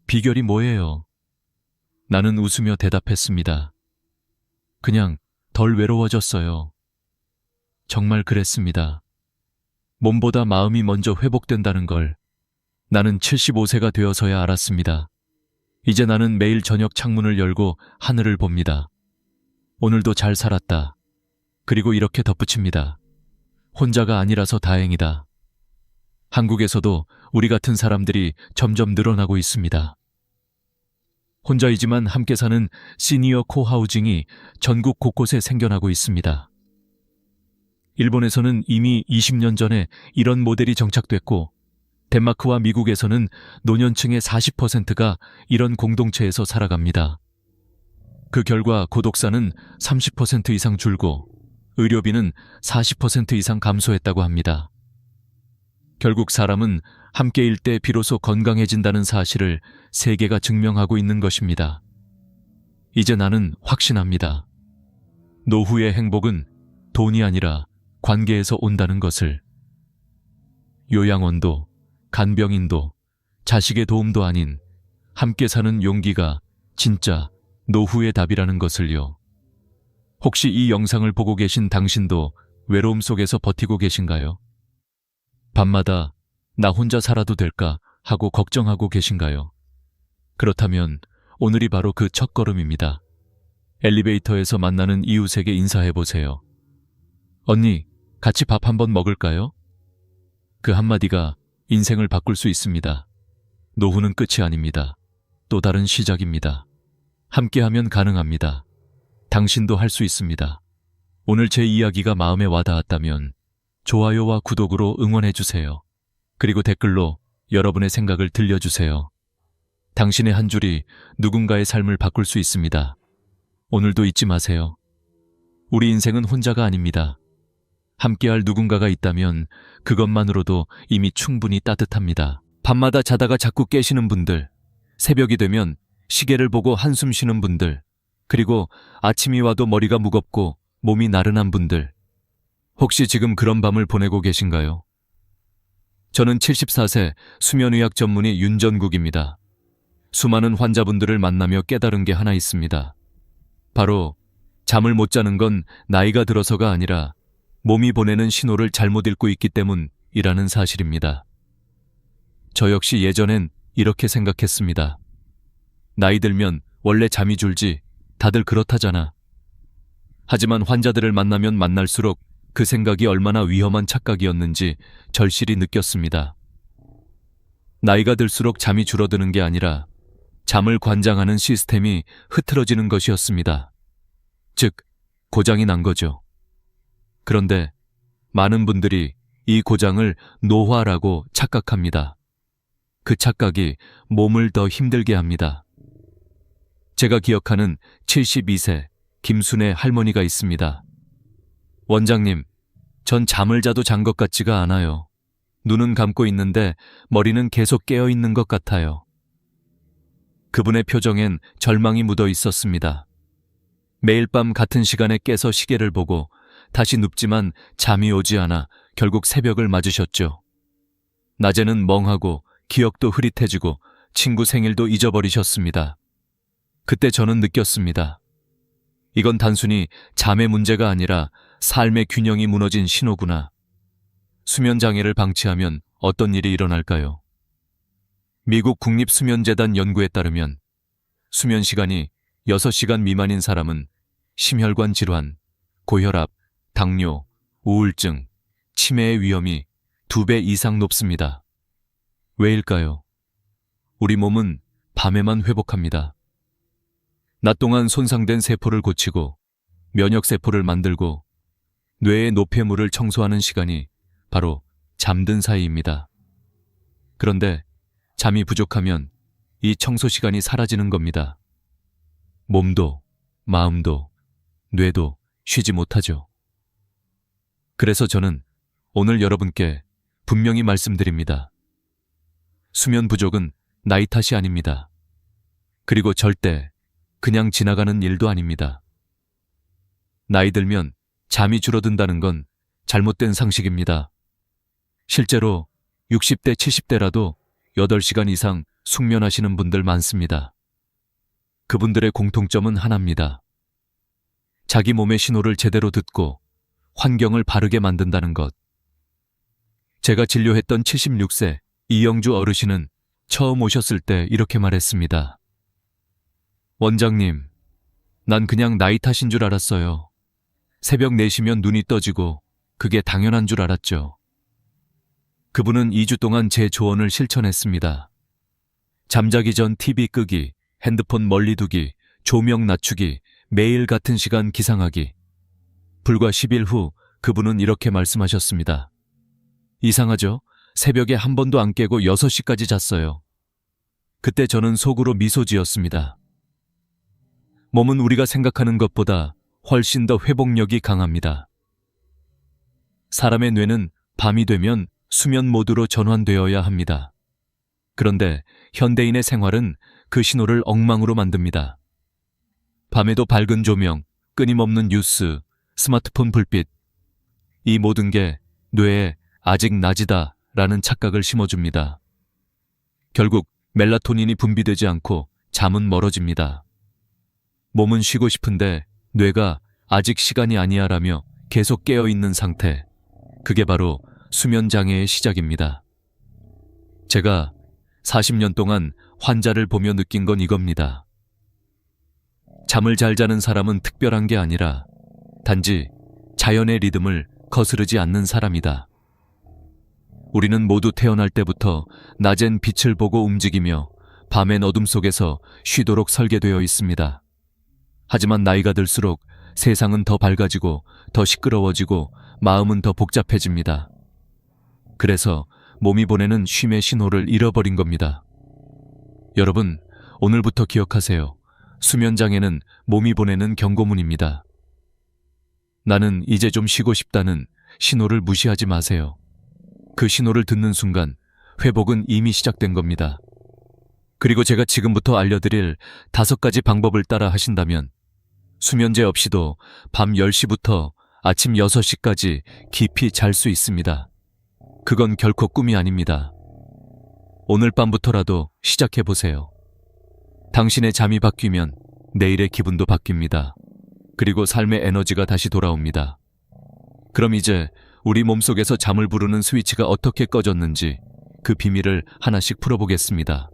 [SPEAKER 1] 비결이 뭐예요? 나는 웃으며 대답했습니다. 그냥 덜 외로워졌어요. 정말 그랬습니다. 몸보다 마음이 먼저 회복된다는 걸 나는 75세가 되어서야 알았습니다. 이제 나는 매일 저녁 창문을 열고 하늘을 봅니다. 오늘도 잘 살았다. 그리고 이렇게 덧붙입니다. 혼자가 아니라서 다행이다. 한국에서도 우리 같은 사람들이 점점 늘어나고 있습니다. 혼자이지만 함께 사는 시니어 코하우징이 전국 곳곳에 생겨나고 있습니다. 일본에서는 이미 20년 전에 이런 모델이 정착됐고, 덴마크와 미국에서는 노년층의 40%가 이런 공동체에서 살아갑니다. 그 결과 고독사는 30% 이상 줄고 의료비는 40% 이상 감소했다고 합니다. 결국 사람은 함께일 때 비로소 건강해진다는 사실을 세계가 증명하고 있는 것입니다. 이제 나는 확신합니다. 노후의 행복은 돈이 아니라 관계에서 온다는 것을. 요양원도, 간병인도, 자식의 도움도 아닌 함께 사는 용기가 진짜 노후의 답이라는 것을요. 혹시 이 영상을 보고 계신 당신도 외로움 속에서 버티고 계신가요? 밤마다 나 혼자 살아도 될까 하고 걱정하고 계신가요? 그렇다면 오늘이 바로 그 첫걸음입니다. 엘리베이터에서 만나는 이웃에게 인사해보세요. 언니, 같이 밥 한번 먹을까요? 그 한마디가 인생을 바꿀 수 있습니다. 노후는 끝이 아닙니다. 또 다른 시작입니다. 함께하면 가능합니다. 당신도 할 수 있습니다. 오늘 제 이야기가 마음에 와닿았다면 좋아요와 구독으로 응원해주세요. 그리고 댓글로 여러분의 생각을 들려주세요. 당신의 한 줄이 누군가의 삶을 바꿀 수 있습니다. 오늘도 잊지 마세요. 우리 인생은 혼자가 아닙니다. 함께할 누군가가 있다면 그것만으로도 이미 충분히 따뜻합니다. 밤마다 자다가 자꾸 깨시는 분들, 새벽이 되면 시계를 보고 한숨 쉬는 분들, 그리고 아침이 와도 머리가 무겁고 몸이 나른한 분들, 혹시 지금 그런 밤을 보내고 계신가요? 저는 74세 수면의학 전문의 윤전국입니다. 수많은 환자분들을 만나며 깨달은 게 하나 있습니다. 바로 잠을 못 자는 건 나이가 들어서가 아니라 몸이 보내는 신호를 잘못 읽고 있기 때문이라는 사실입니다. 저 역시 예전엔 이렇게 생각했습니다. 나이 들면 원래 잠이 줄지, 다들 그렇다잖아. 하지만 환자들을 만나면 만날수록 그 생각이 얼마나 위험한 착각이었는지 절실히 느꼈습니다. 나이가 들수록 잠이 줄어드는 게 아니라 잠을 관장하는 시스템이 흐트러지는 것이었습니다. 즉, 고장이 난 거죠. 그런데 많은 분들이 이 고장을 노화라고 착각합니다. 그 착각이 몸을 더 힘들게 합니다. 제가 기억하는 72세 김순애 할머니가 있습니다. 원장님, 전 잠을 자도 잔 것 같지가 않아요. 눈은 감고 있는데 머리는 계속 깨어 있는 것 같아요. 그분의 표정엔 절망이 묻어 있었습니다. 매일 밤 같은 시간에 깨서 시계를 보고 다시 눕지만 잠이 오지 않아 결국 새벽을 맞으셨죠. 낮에는 멍하고 기억도 흐릿해지고 친구 생일도 잊어버리셨습니다. 그때 저는 느꼈습니다. 이건 단순히 잠의 문제가 아니라 삶의 균형이 무너진 신호구나. 수면장애를 방치하면 어떤 일이 일어날까요? 미국 국립수면재단 연구에 따르면 수면 시간이 6시간 미만인 사람은 심혈관 질환, 고혈압, 당뇨, 우울증, 치매의 위험이 2배 이상 높습니다. 왜일까요? 우리 몸은 밤에만 회복합니다. 낮 동안 손상된 세포를 고치고 면역세포를 만들고 뇌의 노폐물을 청소하는 시간이 바로 잠든 사이입니다. 그런데 잠이 부족하면 이 청소 시간이 사라지는 겁니다. 몸도, 마음도, 뇌도 쉬지 못하죠. 그래서 저는 오늘 여러분께 분명히 말씀드립니다. 수면 부족은 나이 탓이 아닙니다. 그리고 절대 그냥 지나가는 일도 아닙니다. 나이 들면 잠이 줄어든다는 건 잘못된 상식입니다. 실제로 60대, 70대라도 8시간 이상 숙면하시는 분들 많습니다. 그분들의 공통점은 하나입니다. 자기 몸의 신호를 제대로 듣고 환경을 바르게 만든다는 것. 제가 진료했던 76세 이영주 어르신은 처음 오셨을 때 이렇게 말했습니다. 원장님, 난 그냥 나이 탓인 줄 알았어요. 새벽 4시면 눈이 떠지고 그게 당연한 줄 알았죠. 그분은 2주 동안 제 조언을 실천했습니다. 잠자기 전 TV 끄기, 핸드폰 멀리 두기, 조명 낮추기, 매일 같은 시간 기상하기. 불과 10일 후 그분은 이렇게 말씀하셨습니다. 이상하죠? 새벽에 한 번도 안 깨고 6시까지 잤어요. 그때 저는 속으로 미소 지었습니다. 몸은 우리가 생각하는 것보다 훨씬 더 회복력이 강합니다. 사람의 뇌는 밤이 되면 수면 모드로 전환되어야 합니다. 그런데 현대인의 생활은 그 신호를 엉망으로 만듭니다. 밤에도 밝은 조명, 끊임없는 뉴스, 스마트폰 불빛, 이 모든 게 뇌에 아직 낮이다 라는 착각을 심어줍니다. 결국 멜라토닌이 분비되지 않고 잠은 멀어집니다. 몸은 쉬고 싶은데 뇌가 아직 시간이 아니야 라며 계속 깨어있는 상태, 그게 바로 수면장애의 시작입니다. 제가 40년 동안 환자를 보며 느낀 건 이겁니다. 잠을 잘 자는 사람은 특별한 게 아니라 단지 자연의 리듬을 거스르지 않는 사람이다. 우리는 모두 태어날 때부터 낮엔 빛을 보고 움직이며 밤엔 어둠 속에서 쉬도록 설계되어 있습니다. 하지만 나이가 들수록 세상은 더 밝아지고 더 시끄러워지고 마음은 더 복잡해집니다. 그래서 몸이 보내는 쉼의 신호를 잃어버린 겁니다. 여러분, 오늘부터 기억하세요. 수면장애는 몸이 보내는 경고문입니다. 나는 이제 좀 쉬고 싶다는 신호를 무시하지 마세요. 그 신호를 듣는 순간 회복은 이미 시작된 겁니다. 그리고 제가 지금부터 알려드릴 5가지 방법을 따라 하신다면 수면제 없이도 밤 10시부터 아침 6시까지 깊이 잘 수 있습니다. 그건 결코 꿈이 아닙니다. 오늘 밤부터라도 시작해보세요. 당신의 잠이 바뀌면 내일의 기분도 바뀝니다. 그리고 삶의 에너지가 다시 돌아옵니다. 그럼 이제 우리 몸속에서 잠을 부르는 스위치가 어떻게 꺼졌는지 그 비밀을 하나씩 풀어보겠습니다.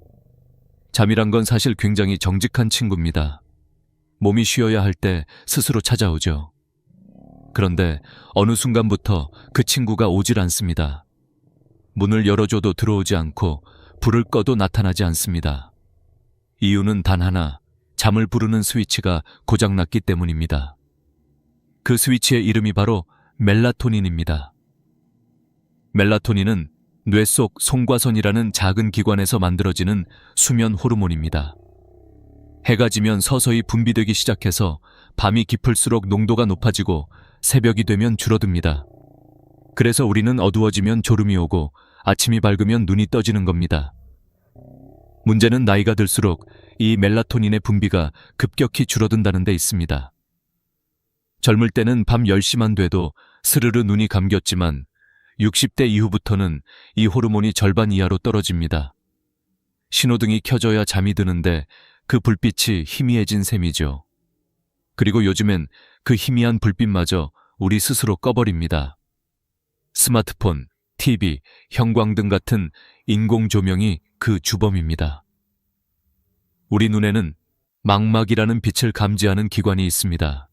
[SPEAKER 1] 잠이란 건 사실 굉장히 정직한 친구입니다. 몸이 쉬어야 할 때 스스로 찾아오죠. 그런데 어느 순간부터 그 친구가 오질 않습니다. 문을 열어줘도 들어오지 않고 불을 꺼도 나타나지 않습니다. 이유는 단 하나, 잠을 부르는 스위치가 고장났기 때문입니다. 그 스위치의 이름이 바로 멜라토닌입니다. 멜라토닌은 뇌 속 송과선이라는 작은 기관에서 만들어지는 수면 호르몬입니다. 해가 지면 서서히 분비되기 시작해서 밤이 깊을수록 농도가 높아지고 새벽이 되면 줄어듭니다. 그래서 우리는 어두워지면 졸음이 오고 아침이 밝으면 눈이 떠지는 겁니다. 문제는 나이가 들수록 이 멜라토닌의 분비가 급격히 줄어든다는 데 있습니다. 젊을 때는 밤 10시만 돼도 스르르 눈이 감겼지만 60대 이후부터는 이 호르몬이 절반 이하로 떨어집니다. 신호등이 켜져야 잠이 드는데 그 불빛이 희미해진 셈이죠. 그리고 요즘엔 그 희미한 불빛마저 우리 스스로 꺼버립니다. 스마트폰, TV, 형광등 같은 인공 조명이 그 주범입니다. 우리 눈에는 망막이라는 빛을 감지하는 기관이 있습니다.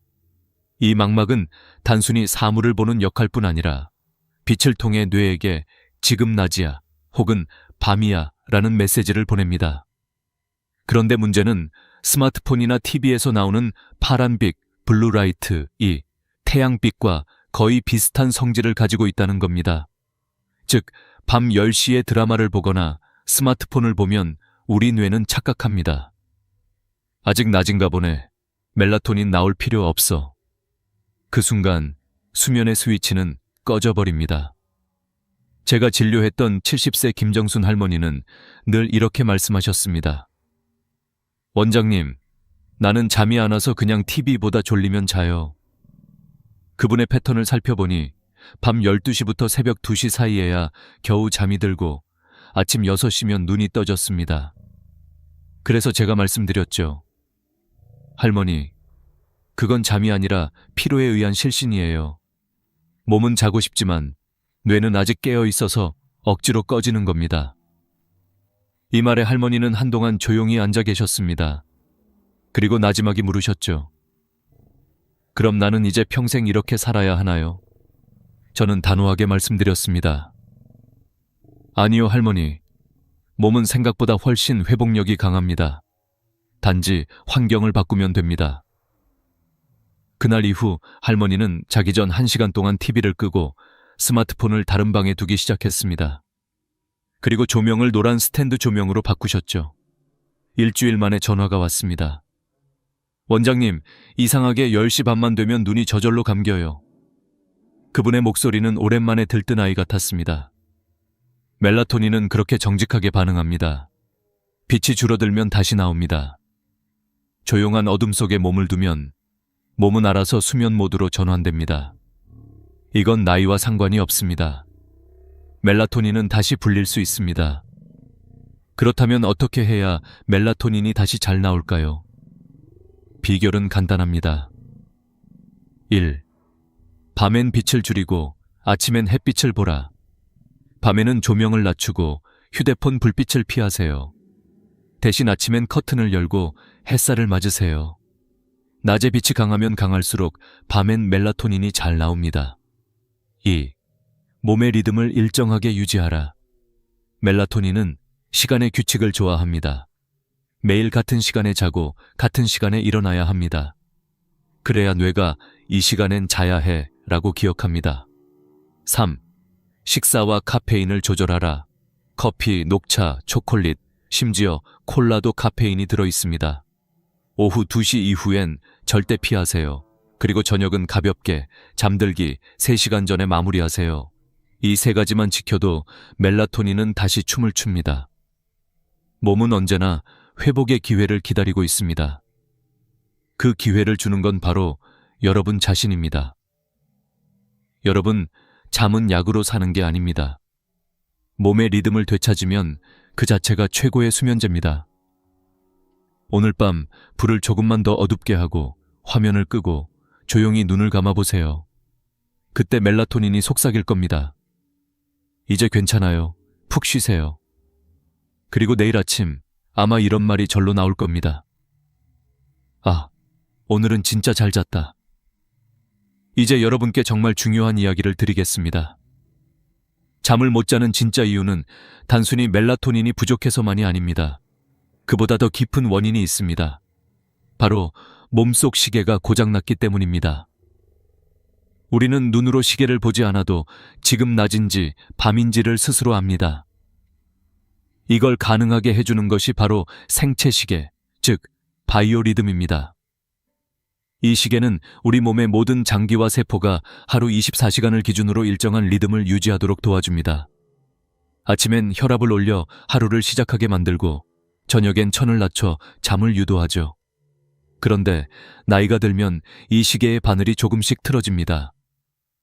[SPEAKER 1] 이 망막은 단순히 사물을 보는 역할뿐 아니라 빛을 통해 뇌에게 지금 낮이야 혹은 밤이야 라는 메시지를 보냅니다. 그런데 문제는 스마트폰이나 TV에서 나오는 파란빛, 블루라이트, 이 태양빛과 거의 비슷한 성질을 가지고 있다는 겁니다. 즉, 밤 10시에 드라마를 보거나 스마트폰을 보면 우리 뇌는 착각합니다. 아직 낮인가 보네. 멜라토닌 나올 필요 없어. 그 순간 수면의 스위치는 꺼져버립니다. 제가 진료했던 70세 김정순 할머니는 늘 이렇게 말씀하셨습니다. 원장님, 나는 잠이 안 와서 그냥 TV보다 졸리면 자요. 그분의 패턴을 살펴보니 밤 12시부터 새벽 2시 사이에야 겨우 잠이 들고 아침 6시면 눈이 떠졌습니다. 그래서 제가 말씀드렸죠. 할머니, 그건 잠이 아니라 피로에 의한 실신이에요. 몸은 자고 싶지만 뇌는 아직 깨어 있어서 억지로 꺼지는 겁니다. 이 말에 할머니는 한동안 조용히 앉아 계셨습니다. 그리고 나지막이 물으셨죠. 그럼 나는 이제 평생 이렇게 살아야 하나요? 저는 단호하게 말씀드렸습니다. 아니요, 할머니. 몸은 생각보다 훨씬 회복력이 강합니다. 단지 환경을 바꾸면 됩니다. 그날 이후 할머니는 자기 전 1시간 동안 TV를 끄고 스마트폰을 다른 방에 두기 시작했습니다. 그리고 조명을 노란 스탠드 조명으로 바꾸셨죠. 일주일 만에 전화가 왔습니다. 원장님, 이상하게 10시 반만 되면 눈이 저절로 감겨요. 그분의 목소리는 오랜만에 들뜬 아이 같았습니다. 멜라토닌은 그렇게 정직하게 반응합니다. 빛이 줄어들면 다시 나옵니다. 조용한 어둠 속에 몸을 두면 몸은 알아서 수면 모드로 전환됩니다. 이건 나이와 상관이 없습니다. 멜라토닌은 다시 불릴 수 있습니다. 그렇다면 어떻게 해야 멜라토닌이 다시 잘 나올까요? 비결은 간단합니다. 1. 밤엔 빛을 줄이고 아침엔 햇빛을 보라. 밤에는 조명을 낮추고 휴대폰 불빛을 피하세요. 대신 아침엔 커튼을 열고 햇살을 맞으세요. 낮에 빛이 강하면 강할수록 밤엔 멜라토닌이 잘 나옵니다. 2. 몸의 리듬을 일정하게 유지하라. 멜라토닌은 시간의 규칙을 좋아합니다. 매일 같은 시간에 자고 같은 시간에 일어나야 합니다. 그래야 뇌가 이 시간엔 자야 해 라고 기억합니다. 3. 식사와 카페인을 조절하라. 커피, 녹차, 초콜릿, 심지어 콜라도 카페인이 들어 있습니다. 오후 2시 이후엔 절대 피하세요. 그리고 저녁은 가볍게 잠들기 3시간 전에 마무리하세요. 이 3가지만 지켜도 멜라토닌은 다시 춤을 춥니다. 몸은 언제나 회복의 기회를 기다리고 있습니다. 그 기회를 주는 건 바로 여러분 자신입니다. 여러분, 잠은 약으로 사는 게 아닙니다. 몸의 리듬을 되찾으면 그 자체가 최고의 수면제입니다. 오늘 밤 불을 조금만 더 어둡게 하고 화면을 끄고 조용히 눈을 감아보세요. 그때 멜라토닌이 속삭일 겁니다. 이제 괜찮아요. 푹 쉬세요. 그리고 내일 아침 아마 이런 말이 절로 나올 겁니다. 아, 오늘은 진짜 잘 잤다. 이제 여러분께 정말 중요한 이야기를 드리겠습니다. 잠을 못 자는 진짜 이유는 단순히 멜라토닌이 부족해서만이 아닙니다. 그보다 더 깊은 원인이 있습니다. 바로 몸속 시계가 고장났기 때문입니다. 우리는 눈으로 시계를 보지 않아도 지금 낮인지 밤인지를 스스로 압니다. 이걸 가능하게 해주는 것이 바로 생체 시계, 즉 바이오리듬입니다. 이 시계는 우리 몸의 모든 장기와 세포가 하루 24시간을 기준으로 일정한 리듬을 유지하도록 도와줍니다. 아침엔 혈압을 올려 하루를 시작하게 만들고 저녁엔 천을 낮춰 잠을 유도하죠. 그런데 나이가 들면 이 시계의 바늘이 조금씩 틀어집니다.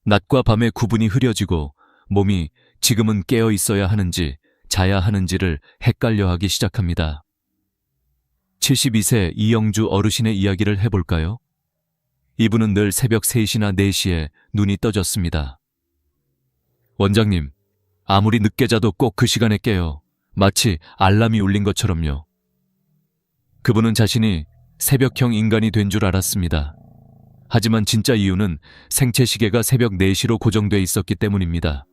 [SPEAKER 1] 낮과 밤의 구분이 흐려지고 몸이 지금은 깨어 있어야 하는지 자야 하는지를 헷갈려하기 시작합니다. 72세 이영주 어르신의 이야기를 해볼까요? 이분은 늘 새벽 3시나 4시에 눈이 떠졌습니다. 원장님, 아무리 늦게 자도 꼭 그 시간에 깨요. 마치 알람이 울린 것처럼요. 그분은 자신이 새벽형 인간이 된 줄 알았습니다. 하지만 진짜 이유는 생체 시계가 새벽 4시로 고정돼 있었기 때문입니다.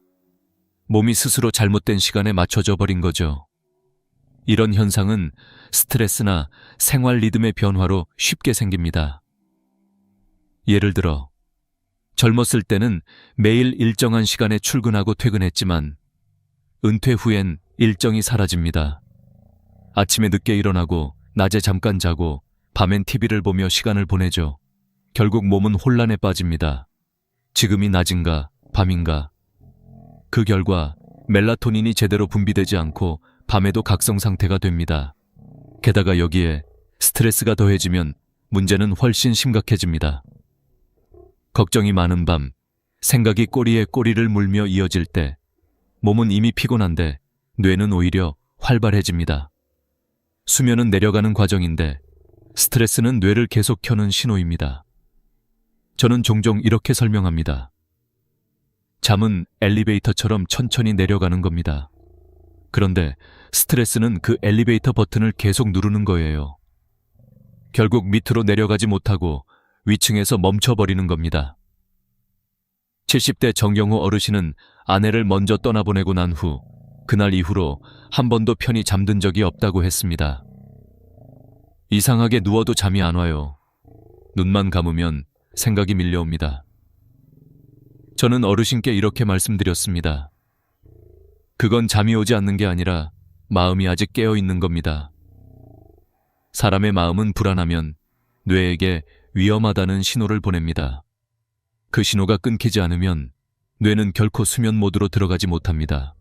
[SPEAKER 1] 몸이 스스로 잘못된 시간에 맞춰져 버린 거죠. 이런 현상은 스트레스나 생활 리듬의 변화로 쉽게 생깁니다. 예를 들어, 젊었을 때는 매일 일정한 시간에 출근하고 퇴근했지만 은퇴 후엔 일정이 사라집니다. 아침에 늦게 일어나고 낮에 잠깐 자고 밤엔 TV를 보며 시간을 보내죠. 결국 몸은 혼란에 빠집니다. 지금이 낮인가 밤인가. 그 결과 멜라토닌이 제대로 분비되지 않고 밤에도 각성 상태가 됩니다. 게다가 여기에 스트레스가 더해지면 문제는 훨씬 심각해집니다. 걱정이 많은 밤, 생각이 꼬리에 꼬리를 물며 이어질 때 몸은 이미 피곤한데 뇌는 오히려 활발해집니다. 수면은 내려가는 과정인데 스트레스는 뇌를 계속 켜는 신호입니다. 저는 종종 이렇게 설명합니다. 잠은 엘리베이터처럼 천천히 내려가는 겁니다. 그런데 스트레스는 그 엘리베이터 버튼을 계속 누르는 거예요. 결국 밑으로 내려가지 못하고 위층에서 멈춰버리는 겁니다. 70대 정영호 어르신은 아내를 먼저 떠나보내고 난 후 그날 이후로 한 번도 편히 잠든 적이 없다고 했습니다. 이상하게 누워도 잠이 안 와요. 눈만 감으면 생각이 밀려옵니다. 저는 어르신께 이렇게 말씀드렸습니다. 그건 잠이 오지 않는 게 아니라 마음이 아직 깨어 있는 겁니다. 사람의 마음은 불안하면 뇌에게 위험하다는 신호를 보냅니다. 그 신호가 끊기지 않으면 뇌는 결코 수면 모드로 들어가지 못합니다.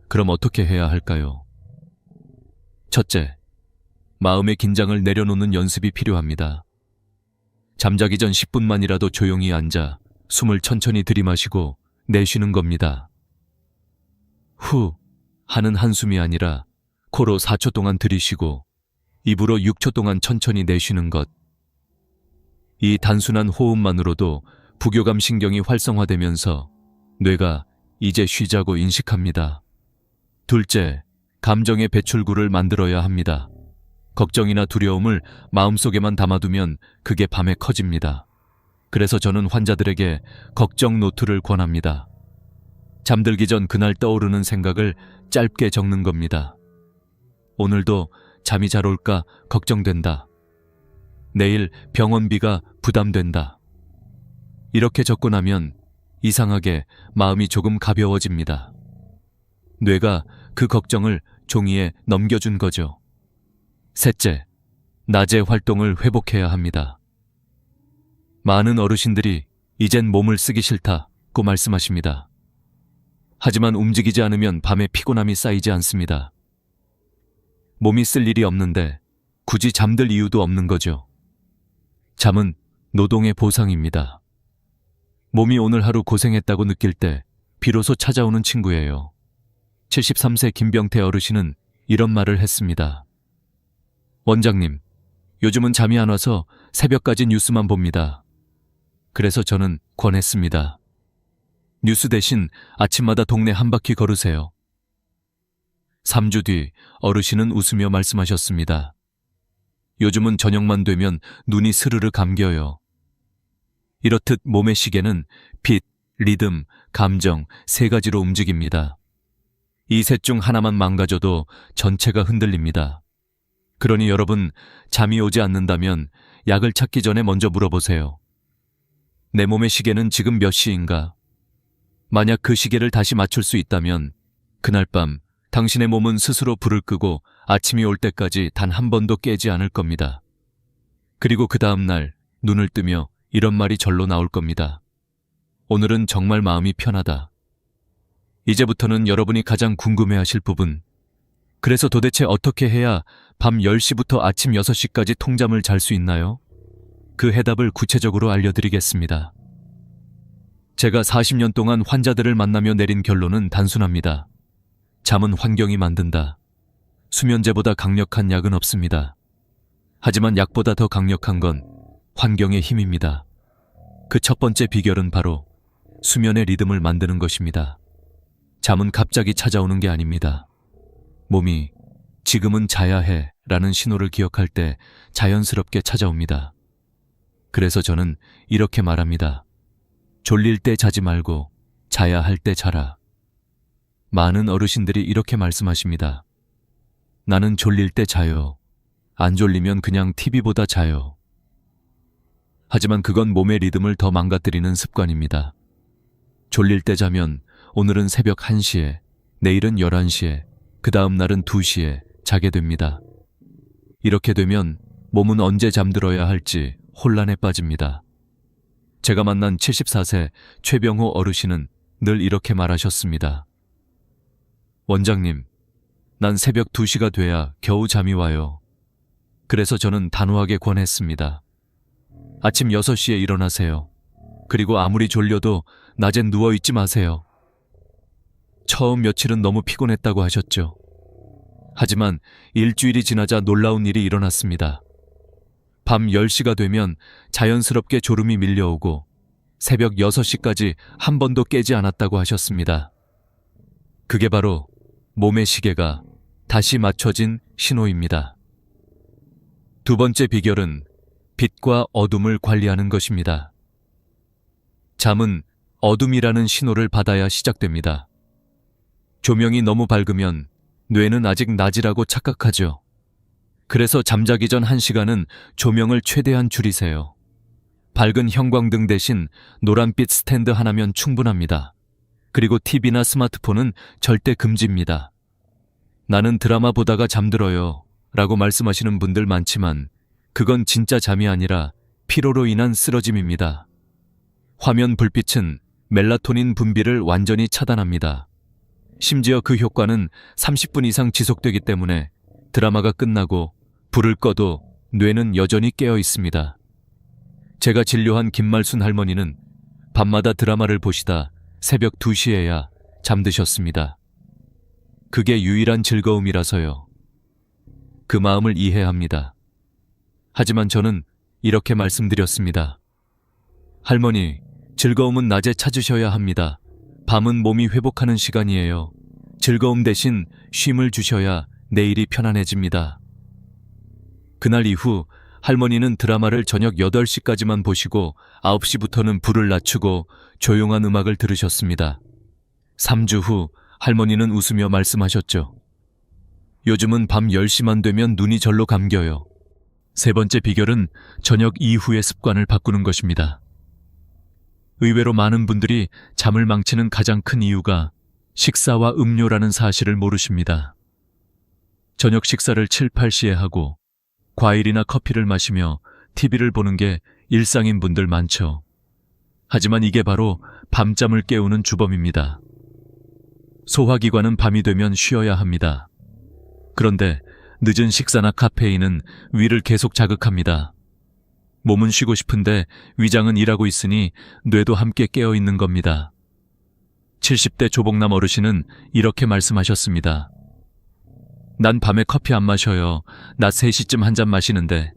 [SPEAKER 1] 그럼 어떻게 해야 할까요? 첫째, 마음의 긴장을 내려놓는 연습이 필요합니다. 잠자기 전 10분만이라도 조용히 앉아 숨을 천천히 들이마시고 내쉬는 겁니다. 후 하는 한숨이 아니라 코로 4초 동안 들이쉬고 입으로 6초 동안 천천히 내쉬는 것. 이 단순한 호흡만으로도 부교감 신경이 활성화되면서 뇌가 이제 쉬자고 인식합니다. 둘째, 감정의 배출구를 만들어야 합니다. 걱정이나 두려움을 마음속에만 담아두면 그게 밤에 커집니다. 그래서 저는 환자들에게 걱정 노트를 권합니다. 잠들기 전 그날 떠오르는 생각을 짧게 적는 겁니다. 오늘도 잠이 잘 올까 걱정된다. 내일 병원비가 부담된다. 이렇게 적고 나면 이상하게 마음이 조금 가벼워집니다. 뇌가 그 걱정을 종이에 넘겨준 거죠. 셋째, 낮에 활동을 회복해야 합니다. 많은 어르신들이 이젠 몸을 쓰기 싫다고 말씀하십니다. 하지만 움직이지 않으면 밤에 피곤함이 쌓이지 않습니다. 몸이 쓸 일이 없는데 굳이 잠들 이유도 없는 거죠. 잠은 노동의 보상입니다. 몸이 오늘 하루 고생했다고 느낄 때 비로소 찾아오는 친구예요. 73세 김병태 어르신은 이런 말을 했습니다. 원장님, 요즘은 잠이 안 와서 새벽까지 뉴스만 봅니다. 그래서 저는 권했습니다. 뉴스 대신 아침마다 동네 한 바퀴 걸으세요. 3주 뒤 어르신은 웃으며 말씀하셨습니다. 요즘은 저녁만 되면 눈이 스르르 감겨요. 이렇듯 몸의 시계는 빛, 리듬, 감정 세 가지로 움직입니다. 이 셋 중 하나만 망가져도 전체가 흔들립니다. 그러니 여러분, 잠이 오지 않는다면 약을 찾기 전에 먼저 물어보세요. 내 몸의 시계는 지금 몇 시인가? 만약 그 시계를 다시 맞출 수 있다면 그날 밤 당신의 몸은 스스로 불을 끄고 아침이 올 때까지 단 한 번도 깨지 않을 겁니다. 그리고 그 다음 날 눈을 뜨며 이런 말이 절로 나올 겁니다. 오늘은 정말 마음이 편하다. 이제부터는 여러분이 가장 궁금해하실 부분. 그래서 도대체 어떻게 해야 밤 10시부터 아침 6시까지 통잠을 잘 수 있나요? 그 해답을 구체적으로 알려드리겠습니다. 제가 40년 동안 환자들을 만나며 내린 결론은 단순합니다. 잠은 환경이 만든다. 수면제보다 강력한 약은 없습니다. 하지만 약보다 더 강력한 건 환경의 힘입니다. 그 첫 번째 비결은 바로 수면의 리듬을 만드는 것입니다. 잠은 갑자기 찾아오는 게 아닙니다. 몸이 지금은 자야 해 라는 신호를 기억할 때 자연스럽게 찾아옵니다. 그래서 저는 이렇게 말합니다. 졸릴 때 자지 말고 자야 할 때 자라. 많은 어르신들이 이렇게 말씀하십니다. 나는 졸릴 때 자요. 안 졸리면 그냥 TV보다 자요. 하지만 그건 몸의 리듬을 더 망가뜨리는 습관입니다. 졸릴 때 자면 오늘은 새벽 1시에, 내일은 11시에, 그 다음 날은 2시에 자게 됩니다. 이렇게 되면 몸은 언제 잠들어야 할지 혼란에 빠집니다. 제가 만난 74세 최병호 어르신은 늘 이렇게 말하셨습니다. 원장님, 난 새벽 2시가 돼야 겨우 잠이 와요. 그래서 저는 단호하게 권했습니다. 아침 6시에 일어나세요. 그리고 아무리 졸려도 낮엔 누워있지 마세요. 처음 며칠은 너무 피곤했다고 하셨죠. 하지만 일주일이 지나자 놀라운 일이 일어났습니다. 밤 10시가 되면 자연스럽게 졸음이 밀려오고 새벽 6시까지 한 번도 깨지 않았다고 하셨습니다. 그게 바로 몸의 시계가 다시 맞춰진 신호입니다. 두 번째 비결은 빛과 어둠을 관리하는 것입니다. 잠은 어둠이라는 신호를 받아야 시작됩니다. 조명이 너무 밝으면 뇌는 아직 낮이라고 착각하죠. 그래서 잠자기 전 1시간은 조명을 최대한 줄이세요. 밝은 형광등 대신 노란빛 스탠드 하나면 충분합니다. 그리고 TV나 스마트폰은 절대 금지입니다. 나는 드라마 보다가 잠들어요 라고 말씀하시는 분들 많지만 그건 진짜 잠이 아니라 피로로 인한 쓰러짐입니다. 화면 불빛은 멜라토닌 분비를 완전히 차단합니다. 심지어 그 효과는 30분 이상 지속되기 때문에 드라마가 끝나고 불을 꺼도 뇌는 여전히 깨어 있습니다. 제가 진료한 김말순 할머니는 밤마다 드라마를 보시다 새벽 2시에야 잠드셨습니다. 그게 유일한 즐거움이라서요. 그 마음을 이해합니다. 하지만 저는 이렇게 말씀드렸습니다. 할머니, 즐거움은 낮에 찾으셔야 합니다. 밤은 몸이 회복하는 시간이에요. 즐거움 대신 쉼을 주셔야 내일이 편안해집니다. 그날 이후 할머니는 드라마를 저녁 8시까지만 보시고 9시부터는 불을 낮추고 조용한 음악을 들으셨습니다. 3주 후 할머니는 웃으며 말씀하셨죠. 요즘은 밤 10시만 되면 눈이 절로 감겨요. 세 번째 비결은 저녁 이후의 습관을 바꾸는 것입니다. 의외로 많은 분들이 잠을 망치는 가장 큰 이유가 식사와 음료라는 사실을 모르십니다. 저녁 식사를 7, 8시에 하고 과일이나 커피를 마시며 TV를 보는 게 일상인 분들 많죠. 하지만 이게 바로 밤잠을 깨우는 주범입니다. 소화기관은 밤이 되면 쉬어야 합니다. 그런데 늦은 식사나 카페인은 위를 계속 자극합니다. 몸은 쉬고 싶은데 위장은 일하고 있으니 뇌도 함께 깨어 있는 겁니다. 70대 조복남 어르신은 이렇게 말씀하셨습니다. 난 밤에 커피 안 마셔요. 낮 3시쯤 한 잔 마시는데.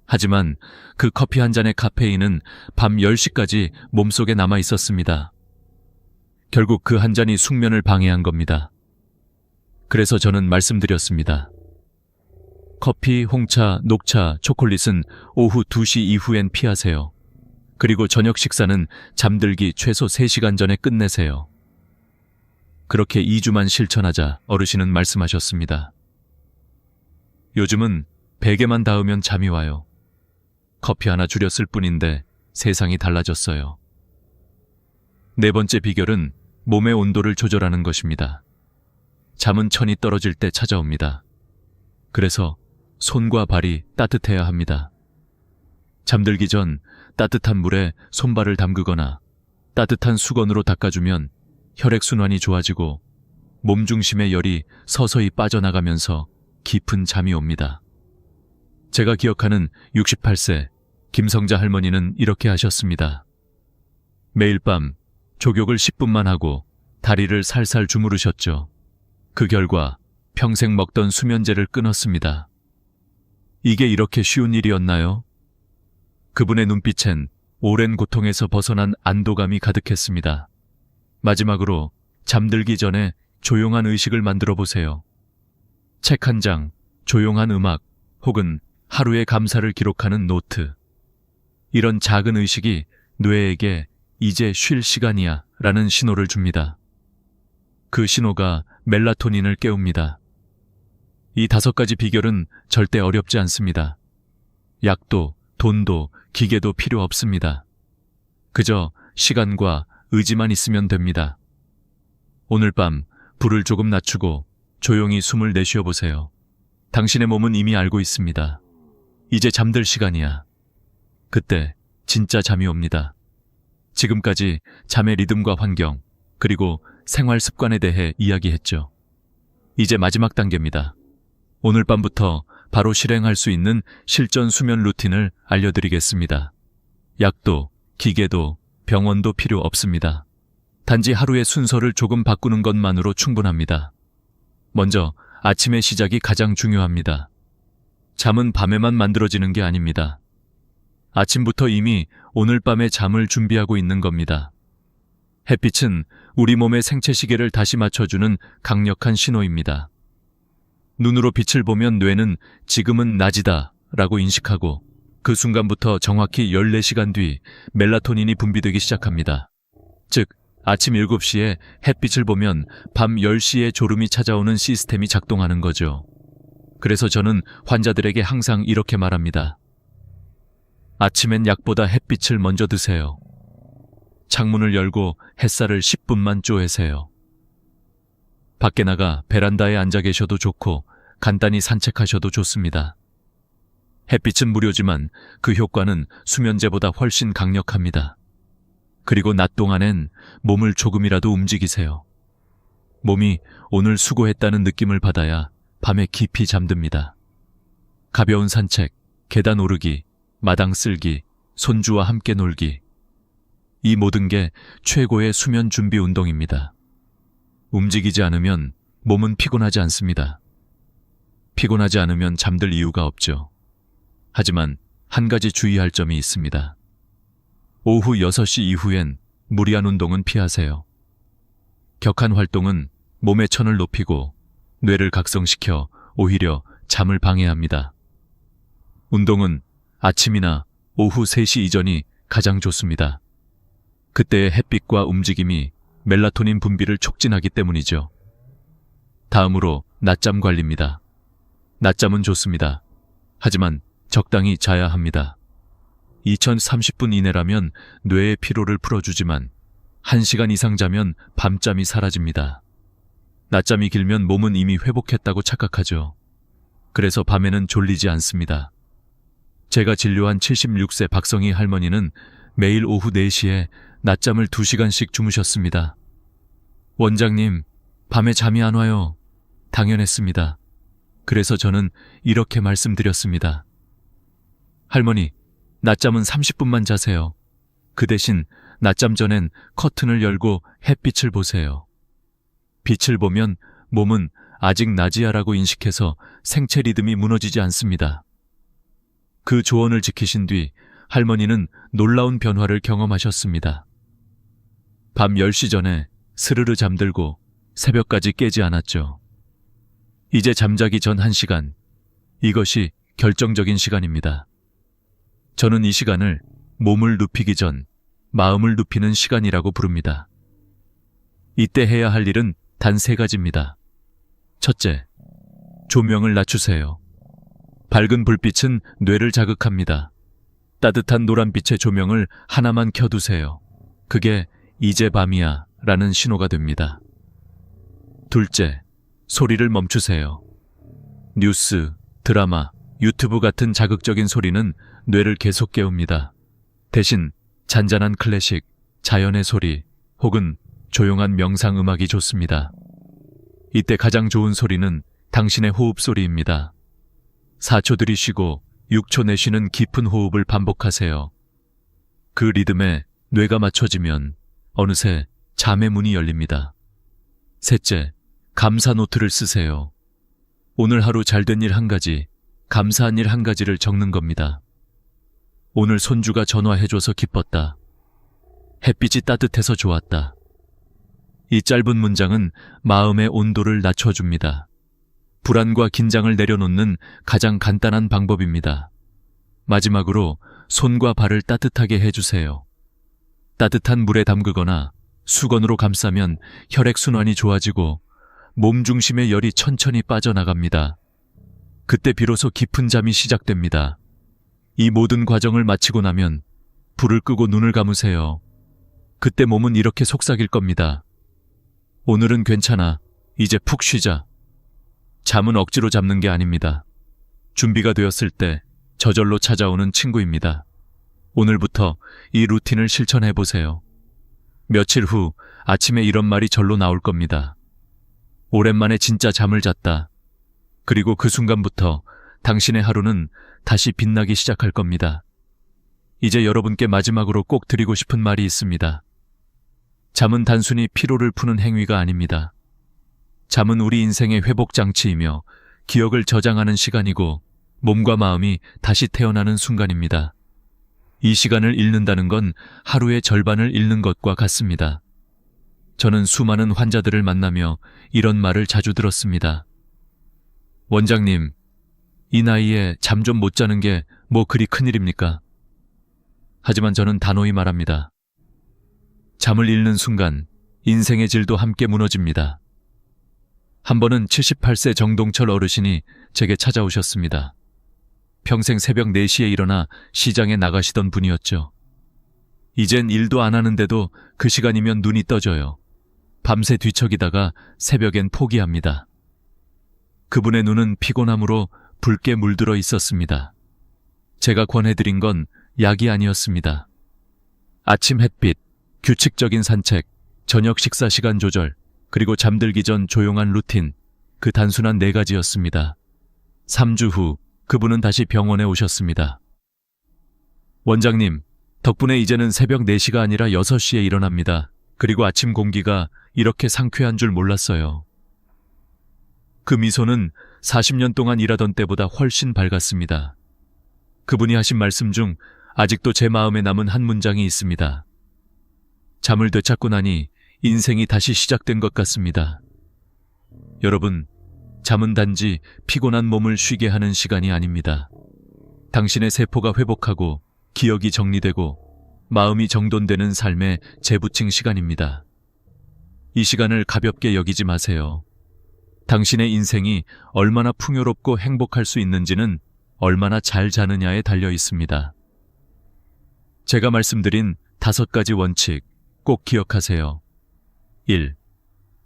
[SPEAKER 1] 하지만 그 커피 한 잔의 카페인은 밤 10시까지 몸속에 남아 있었습니다. 결국 그 한 잔이 숙면을 방해한 겁니다. 그래서 저는 말씀드렸습니다. 커피, 홍차, 녹차, 초콜릿은 오후 2시 이후엔 피하세요. 그리고 저녁 식사는 잠들기 최소 3시간 전에 끝내세요. 그렇게 2주만 실천하자 어르신은 말씀하셨습니다. 요즘은 베개만 닿으면 잠이 와요. 커피 하나 줄였을 뿐인데 세상이 달라졌어요. 네 번째 비결은 몸의 온도를 조절하는 것입니다. 잠은 천이 떨어질 때 찾아옵니다. 그래서 손과 발이 따뜻해야 합니다. 잠들기 전 따뜻한 물에 손발을 담그거나 따뜻한 수건으로 닦아주면 혈액순환이 좋아지고 몸 중심의 열이 서서히 빠져나가면서 깊은 잠이 옵니다. 제가 기억하는 68세 김성자 할머니는 이렇게 하셨습니다. 매일 밤 족욕을 10분만 하고 다리를 살살 주무르셨죠. 그 결과 평생 먹던 수면제를 끊었습니다. 이게 이렇게 쉬운 일이었나요? 그분의 눈빛엔 오랜 고통에서 벗어난 안도감이 가득했습니다. 마지막으로 잠들기 전에 조용한 의식을 만들어 보세요. 책 한 장, 조용한 음악, 혹은 하루의 감사를 기록하는 노트. 이런 작은 의식이 뇌에게 이제 쉴 시간이야 라는 신호를 줍니다. 그 신호가 멜라토닌을 깨웁니다. 이 5가지 비결은 절대 어렵지 않습니다. 약도, 돈도, 기계도 필요 없습니다. 그저 시간과 의지만 있으면 됩니다. 오늘 밤 불을 조금 낮추고 조용히 숨을 내쉬어 보세요. 당신의 몸은 이미 알고 있습니다. 이제 잠들 시간이야. 그때 진짜 잠이 옵니다. 지금까지 잠의 리듬과 환경, 그리고 생활 습관에 대해 이야기했죠. 이제 마지막 단계입니다. 오늘 밤부터 바로 실행할 수 있는 실전 수면 루틴을 알려드리겠습니다. 약도, 기계도, 병원도 필요 없습니다. 단지 하루의 순서를 조금 바꾸는 것만으로 충분합니다. 먼저 아침의 시작이 가장 중요합니다. 잠은 밤에만 만들어지는 게 아닙니다. 아침부터 이미 오늘 밤의 잠을 준비하고 있는 겁니다. 햇빛은 우리 몸의 생체 시계를 다시 맞춰주는 강력한 신호입니다. 눈으로 빛을 보면 뇌는 지금은 낮이다 라고 인식하고 그 순간부터 정확히 14시간 뒤 멜라토닌이 분비되기 시작합니다. 즉, 아침 7시에 햇빛을 보면 밤 10시에 졸음이 찾아오는 시스템이 작동하는 거죠. 그래서 저는 환자들에게 항상 이렇게 말합니다. 아침엔 약보다 햇빛을 먼저 드세요. 창문을 열고 햇살을 10분만 쬐세요. 밖에 나가 베란다에 앉아 계셔도 좋고 간단히 산책하셔도 좋습니다. 햇빛은 무료지만 그 효과는 수면제보다 훨씬 강력합니다. 그리고 낮 동안엔 몸을 조금이라도 움직이세요. 몸이 오늘 수고했다는 느낌을 받아야 밤에 깊이 잠듭니다. 가벼운 산책, 계단 오르기, 마당 쓸기, 손주와 함께 놀기. 이 모든 게 최고의 수면 준비 운동입니다. 움직이지 않으면 몸은 피곤하지 않습니다. 피곤하지 않으면 잠들 이유가 없죠. 하지만 한 가지 주의할 점이 있습니다. 오후 6시 이후엔 무리한 운동은 피하세요. 격한 활동은 몸의 천을 높이고 뇌를 각성시켜 오히려 잠을 방해합니다. 운동은 아침이나 오후 3시 이전이 가장 좋습니다. 그때의 햇빛과 움직임이 멜라토닌 분비를 촉진하기 때문이죠. 다음으로 낮잠 관리입니다. 낮잠은 좋습니다. 하지만 적당히 자야 합니다. 2030분 이내라면 뇌의 피로를 풀어주지만 1시간 이상 자면 밤잠이 사라집니다. 낮잠이 길면 몸은 이미 회복했다고 착각하죠. 그래서 밤에는 졸리지 않습니다. 제가 진료한 76세 박성희 할머니는 매일 오후 4시에 낮잠을 2시간씩 주무셨습니다. 원장님, 밤에 잠이 안 와요. 당연했습니다. 그래서 저는 이렇게 말씀드렸습니다. 할머니, 낮잠은 30분만 자세요. 그 대신 낮잠 전엔 커튼을 열고 햇빛을 보세요. 빛을 보면 몸은 아직 낮이야라고 인식해서 생체 리듬이 무너지지 않습니다. 그 조언을 지키신 뒤 할머니는 놀라운 변화를 경험하셨습니다. 밤 10시 전에 스르르 잠들고 새벽까지 깨지 않았죠. 이제 잠자기 전 1시간, 이것이 결정적인 시간입니다. 저는 이 시간을 몸을 눕히기 전 마음을 눕히는 시간이라고 부릅니다. 이때 해야 할 일은 단 3가지입니다. 첫째, 조명을 낮추세요. 밝은 불빛은 뇌를 자극합니다. 따뜻한 노란빛의 조명을 하나만 켜두세요. 그게 이제 밤이야 라는 신호가 됩니다. 둘째, 소리를 멈추세요. 뉴스, 드라마, 유튜브 같은 자극적인 소리는 뇌를 계속 깨웁니다. 대신 잔잔한 클래식, 자연의 소리 혹은 조용한 명상 음악이 좋습니다. 이때 가장 좋은 소리는 당신의 호흡 소리입니다. 4초 들이쉬고 6초 내쉬는 깊은 호흡을 반복하세요. 그 리듬에 뇌가 맞춰지면 어느새 잠의 문이 열립니다. 셋째, 감사 노트를 쓰세요. 오늘 하루 잘된 일 1가지, 감사한 일 1가지를 적는 겁니다. 오늘 손주가 전화해줘서 기뻤다. 햇빛이 따뜻해서 좋았다. 이 짧은 문장은 마음의 온도를 낮춰줍니다. 불안과 긴장을 내려놓는 가장 간단한 방법입니다. 마지막으로 손과 발을 따뜻하게 해주세요. 따뜻한 물에 담그거나 수건으로 감싸면 혈액순환이 좋아지고 몸 중심의 열이 천천히 빠져나갑니다. 그때 비로소 깊은 잠이 시작됩니다. 이 모든 과정을 마치고 나면 불을 끄고 눈을 감으세요. 그때 몸은 이렇게 속삭일 겁니다. 오늘은 괜찮아. 이제 푹 쉬자. 잠은 억지로 잡는 게 아닙니다. 준비가 되었을 때 저절로 찾아오는 친구입니다. 오늘부터 이 루틴을 실천해 보세요. 며칠 후 아침에 이런 말이 절로 나올 겁니다. 오랜만에 진짜 잠을 잤다. 그리고 그 순간부터 당신의 하루는 다시 빛나기 시작할 겁니다. 이제 여러분께 마지막으로 꼭 드리고 싶은 말이 있습니다. 잠은 단순히 피로를 푸는 행위가 아닙니다. 잠은 우리 인생의 회복장치이며 기억을 저장하는 시간이고 몸과 마음이 다시 태어나는 순간입니다. 이 시간을 잃는다는 건 하루의 절반을 잃는 것과 같습니다. 저는 수많은 환자들을 만나며 이런 말을 자주 들었습니다. 원장님, 이 나이에 잠 좀 못 자는 게 뭐 그리 큰일입니까? 하지만 저는 단호히 말합니다. 잠을 잃는 순간 인생의 질도 함께 무너집니다. 한 번은 78세 정동철 어르신이 제게 찾아오셨습니다. 평생 새벽 4시에 일어나 시장에 나가시던 분이었죠. 이젠 일도 안 하는데도 그 시간이면 눈이 떠져요. 밤새 뒤척이다가 새벽엔 포기합니다. 그분의 눈은 피곤함으로 붉게 물들어 있었습니다. 제가 권해드린 건 약이 아니었습니다. 아침 햇빛, 규칙적인 산책, 저녁 식사 시간 조절, 그리고 잠들기 전 조용한 루틴, 그 단순한 4가지였습니다. 3주 후 그분은 다시 병원에 오셨습니다. 원장님, 덕분에 이제는 새벽 4시가 아니라 6시에 일어납니다. 그리고 아침 공기가 이렇게 상쾌한 줄 몰랐어요. 그 미소는 40년 동안 일하던 때보다 훨씬 밝았습니다. 그분이 하신 말씀 중 아직도 제 마음에 남은 한 문장이 있습니다. 잠을 되찾고 나니 인생이 다시 시작된 것 같습니다. 여러분, 잠은 단지 피곤한 몸을 쉬게 하는 시간이 아닙니다. 당신의 세포가 회복하고 기억이 정리되고 마음이 정돈되는 삶의 재부칭 시간입니다. 이 시간을 가볍게 여기지 마세요. 당신의 인생이 얼마나 풍요롭고 행복할 수 있는지는 얼마나 잘 자느냐에 달려 있습니다. 제가 말씀드린 5가지 원칙 꼭 기억하세요. 1.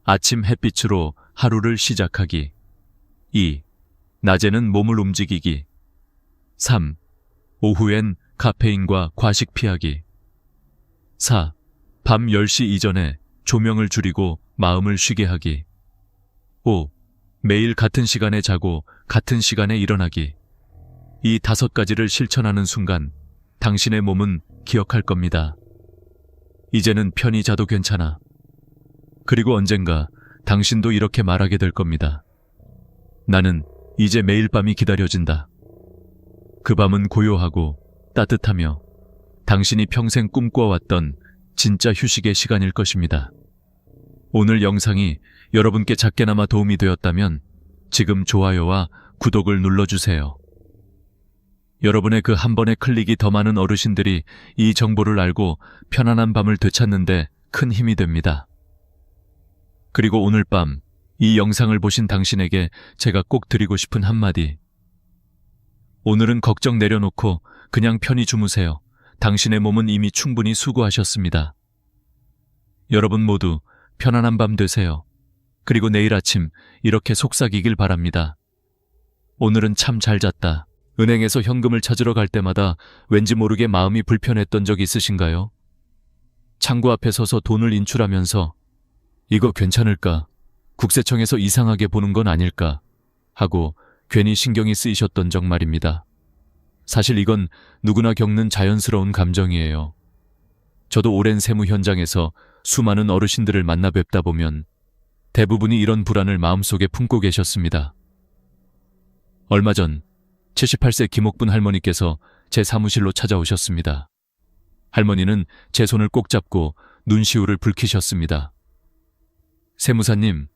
[SPEAKER 1] 아침 햇빛으로 하루를 시작하기. 2. 낮에는 몸을 움직이기. 3. 오후엔 카페인과 과식 피하기. 4. 밤 10시 이전에 조명을 줄이고 마음을 쉬게 하기. 5. 매일 같은 시간에 자고 같은 시간에 일어나기. 이 5가지를 실천하는 순간 당신의 몸은 기억할 겁니다. 이제는 편히 자도 괜찮아. 그리고 언젠가 당신도 이렇게 말하게 될 겁니다. 나는 이제 매일 밤이 기다려진다. 그 밤은 고요하고 따뜻하며 당신이 평생 꿈꿔왔던 진짜 휴식의 시간일 것입니다. 오늘 영상이 여러분께 작게나마 도움이 되었다면 지금 좋아요와 구독을 눌러주세요. 여러분의 그 한 번의 클릭이 더 많은 어르신들이 이 정보를 알고 편안한 밤을 되찾는데 큰 힘이 됩니다. 그리고 오늘 밤 이 영상을 보신 당신에게 제가 꼭 드리고 싶은 한마디. 오늘은 걱정 내려놓고 그냥 편히 주무세요. 당신의 몸은 이미 충분히 수고하셨습니다. 여러분 모두 편안한 밤 되세요. 그리고 내일 아침 이렇게 속삭이길 바랍니다. 오늘은 참 잘 잤다. 은행에서 현금을 찾으러 갈 때마다 왠지 모르게 마음이 불편했던 적 있으신가요? 창구 앞에 서서 돈을 인출하면서 이거 괜찮을까? 국세청에서 이상하게 보는 건 아닐까? 하고 괜히 신경이 쓰이셨던 적 말입니다. 사실 이건 누구나 겪는 자연스러운 감정이에요. 저도 오랜 세무 현장에서 수많은 어르신들을 만나 뵙다 보면 대부분이 이런 불안을 마음속에 품고 계셨습니다. 얼마 전 78세 김옥분 할머니께서 제 사무실로 찾아오셨습니다. 할머니는 제 손을 꼭 잡고 눈시울을 붉히셨습니다. 세무사님,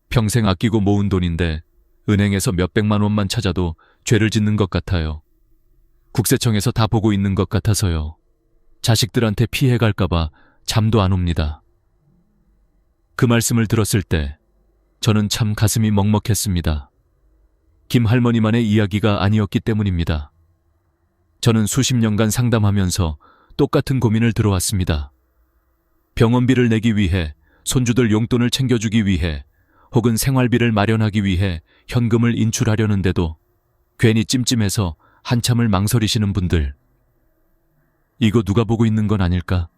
[SPEAKER 1] 평생 아끼고 모은 돈인데 은행에서 몇백만 원만 찾아도 죄를 짓는 것 같아요. 국세청에서 다 보고 있는 것 같아서요. 자식들한테 피해 갈까봐 잠도 안 옵니다. 그 말씀을 들었을 때 저는 참 가슴이 먹먹했습니다. 김 할머니만의 이야기가 아니었기 때문입니다. 저는 수십 년간 상담하면서 똑같은 고민을 들어왔습니다. 병원비를 내기 위해, 손주들 용돈을 챙겨주기 위해, 혹은 생활비를 마련하기 위해 현금을 인출하려는데도 괜히 찜찜해서 한참을 망설이시는 분들. 이거 누가 보고 있는 건 아닐까?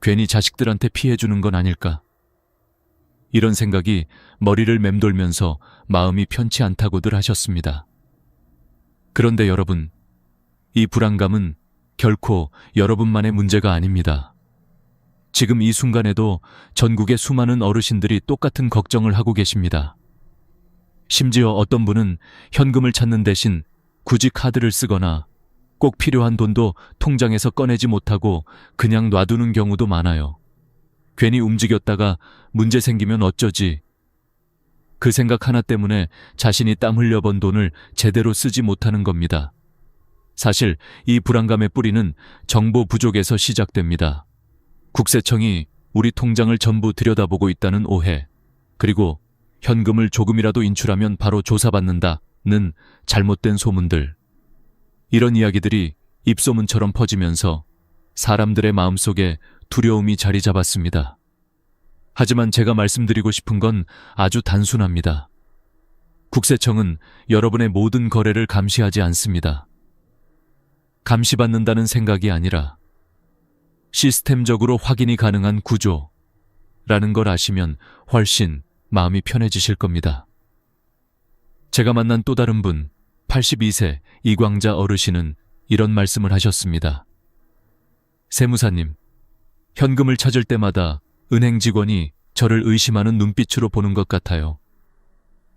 [SPEAKER 1] 괜히 자식들한테 피해 주는 건 아닐까? 이런 생각이 머리를 맴돌면서 마음이 편치 않다고들 하셨습니다. 그런데 여러분, 이 불안감은 결코 여러분만의 문제가 아닙니다. 지금 이 순간에도 전국의 수많은 어르신들이 똑같은 걱정을 하고 계십니다. 심지어 어떤 분은 현금을 찾는 대신 굳이 카드를 쓰거나 꼭 필요한 돈도 통장에서 꺼내지 못하고 그냥 놔두는 경우도 많아요. 괜히 움직였다가 문제 생기면 어쩌지? 그 생각 하나 때문에 자신이 땀 흘려 번 돈을 제대로 쓰지 못하는 겁니다. 사실 이 불안감의 뿌리는 정보 부족에서 시작됩니다. 국세청이 우리 통장을 전부 들여다보고 있다는 오해, 그리고 현금을 조금이라도 인출하면 바로 조사받는다는 잘못된 소문들. 이런 이야기들이 입소문처럼 퍼지면서 사람들의 마음속에 두려움이 자리 잡았습니다. 하지만 제가 말씀드리고 싶은 건 아주 단순합니다. 국세청은 여러분의 모든 거래를 감시하지 않습니다. 감시받는다는 생각이 아니라 시스템적으로 확인이 가능한 구조라는 걸 아시면 훨씬 마음이 편해지실 겁니다. 제가 만난 또 다른 분, 82세 이광자 어르신은 이런 말씀을 하셨습니다. 세무사님, 현금을 찾을 때마다 은행 직원이 저를 의심하는 눈빛으로 보는 것 같아요.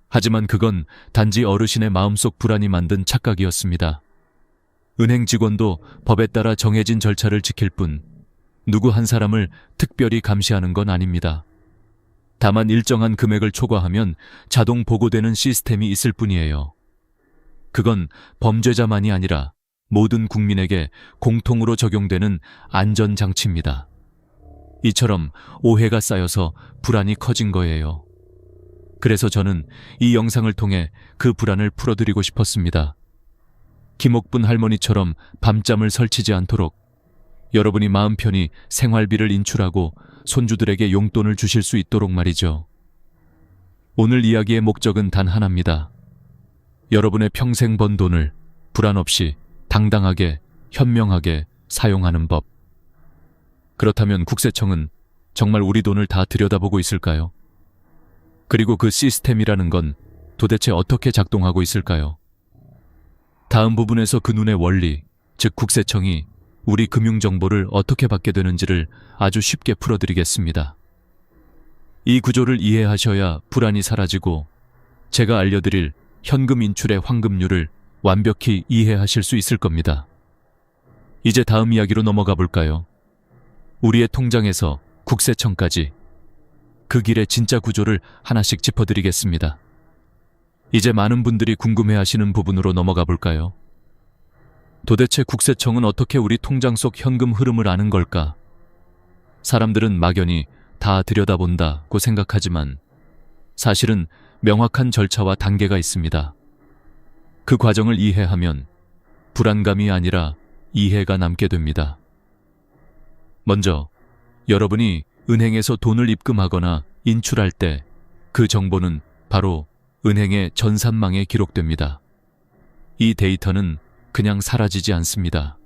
[SPEAKER 1] 하지만 그건 단지 어르신의 마음속 불안이 만든 착각이었습니다. 은행 직원도 법에 따라 정해진 절차를 지킬 뿐 누구 한 사람을 특별히 감시하는 건 아닙니다. 다만 일정한 금액을 초과하면 자동 보고되는 시스템이 있을 뿐이에요. 그건 범죄자만이 아니라 모든 국민에게 공통으로 적용되는 안전장치입니다. 이처럼 오해가 쌓여서 불안이 커진 거예요. 그래서 저는 이 영상을 통해 그 불안을 풀어드리고 싶었습니다. 김옥분 할머니처럼 밤잠을 설치지 않도록 여러분이 마음 편히 생활비를 인출하고 손주들에게 용돈을 주실 수 있도록 말이죠. 오늘 이야기의 목적은 단 하나입니다. 여러분의 평생 번 돈을 불안 없이 당당하게 현명하게 사용하는 법. 그렇다면 국세청은 정말 우리 돈을 다 들여다보고 있을까요? 그리고 그 시스템이라는 건 도대체 어떻게 작동하고 있을까요? 다음 부분에서 그 눈의 원리, 즉 국세청이 우리 금융정보를 어떻게 받게 되는지를 아주 쉽게 풀어드리겠습니다. 이 구조를 이해하셔야 불안이 사라지고 제가 알려드릴 현금 인출의 황금률을 완벽히 이해하실 수 있을 겁니다. 이제 다음 이야기로 넘어가 볼까요? 우리의 통장에서 국세청까지 그 길의 진짜 구조를 하나씩 짚어드리겠습니다. 이제 많은 분들이 궁금해하시는 부분으로 넘어가 볼까요? 도대체 국세청은 어떻게 우리 통장 속 현금 흐름을 아는 걸까? 사람들은 막연히 다 들여다본다고 생각하지만 사실은 명확한 절차와 단계가 있습니다. 그 과정을 이해하면 불안감이 아니라 이해가 남게 됩니다. 먼저 여러분이 은행에서 돈을 입금하거나 인출할 때 그 정보는 바로 은행의 전산망에 기록됩니다. 이 데이터는 그냥 사라지지 않습니다.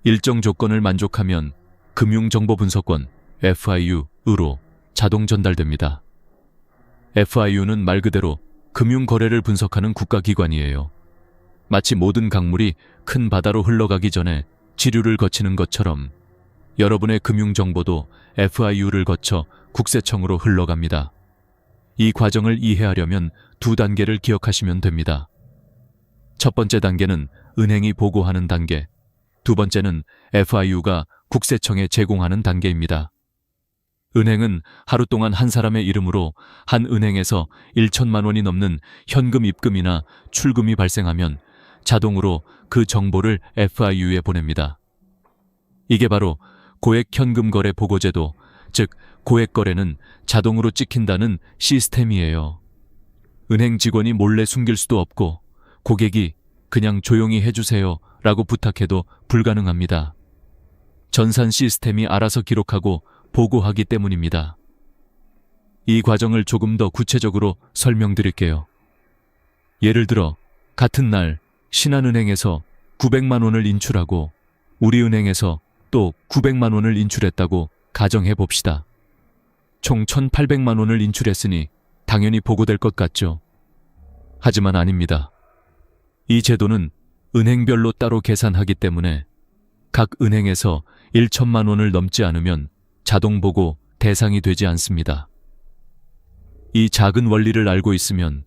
[SPEAKER 1] 일정 조건을 만족하면 금융정보분석원 FIU로 자동 전달됩니다. FIU는 말 그대로 금융거래를 분석하는 국가기관이에요. 마치 모든 강물이 큰 바다로 흘러가기 전에 지류를 거치는 것처럼 여러분의 금융정보도 FIU를 거쳐 국세청으로 흘러갑니다. 이 과정을 이해하려면 두 단계를 기억하시면 됩니다. 첫 번째 단계는 은행이 보고하는 단계, 두 번째는 FIU가 국세청에 제공하는 단계입니다. 은행은 하루 동안 한 사람의 이름으로 한 은행에서 1천만 원이 넘는 현금 입금이나 출금이 발생하면 자동으로 그 정보를 FIU에 보냅니다. 이게 바로 고액 현금 거래 보고제도, 즉 고액 거래는 자동으로 찍힌다는 시스템이에요. 은행 직원이 몰래 숨길 수도 없고 고객이 그냥 조용히 해주세요 라고 부탁해도 불가능합니다. 전산 시스템이 알아서 기록하고 보고하기 때문입니다. 이 과정을 조금 더 구체적으로 설명드릴게요. 예를 들어 같은 날 신한은행에서 900만 원을 인출하고 우리은행에서 또 900만 원을 인출했다고 가정해 봅시다. 총 1,800만 원을 인출했으니 당연히 보고될 것 같죠. 하지만 아닙니다. 이 제도는 은행별로 따로 계산하기 때문에 각 은행에서 1천만 원을 넘지 않으면 자동 보고 대상이 되지 않습니다. 이 작은 원리를 알고 있으면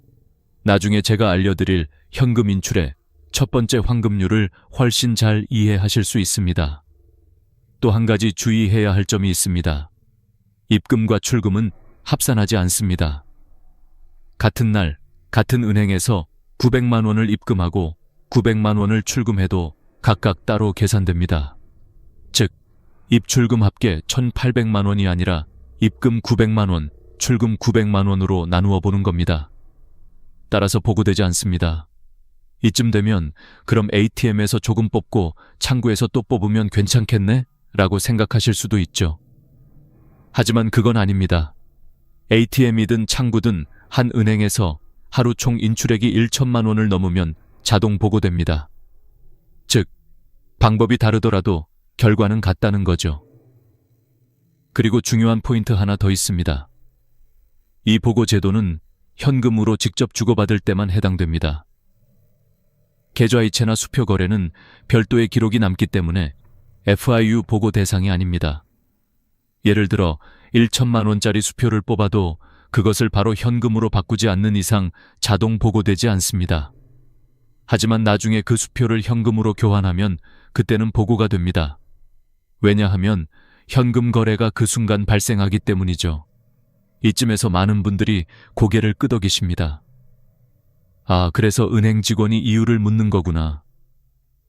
[SPEAKER 1] 나중에 제가 알려드릴 현금 인출의 첫 번째 황금률을 훨씬 잘 이해하실 수 있습니다. 또 한 가지 주의해야 할 점이 있습니다. 입금과 출금은 합산하지 않습니다. 같은 날, 같은 은행에서 900만 원을 입금하고 900만 원을 출금해도 각각 따로 계산됩니다. 즉, 입출금 합계 1,800만 원이 아니라 입금 900만 원, 출금 900만 원으로 나누어 보는 겁니다. 따라서 보고되지 않습니다. 이쯤 되면 그럼 ATM에서 조금 뽑고 창구에서 또 뽑으면 괜찮겠네? 라고 생각하실 수도 있죠. 하지만 그건 아닙니다. ATM이든 창구든 한 은행에서 하루 총 인출액이 1천만 원을 넘으면 자동 보고됩니다. 즉, 방법이 다르더라도 결과는 같다는 거죠. 그리고 중요한 포인트 하나 더 있습니다. 이 보고 제도는 현금으로 직접 주고받을 때만 해당됩니다. 계좌이체나 수표 거래는 별도의 기록이 남기 때문에 FIU 보고 대상이 아닙니다. 예를 들어 1천만 원짜리 수표를 뽑아도 그것을 바로 현금으로 바꾸지 않는 이상 자동 보고되지 않습니다. 하지만 나중에 그 수표를 현금으로 교환하면 그때는 보고가 됩니다. 왜냐하면 현금 거래가 그 순간 발생하기 때문이죠. 이쯤에서 많은 분들이 고개를 끄덕이십니다. 아, 그래서 은행 직원이 이유를 묻는 거구나.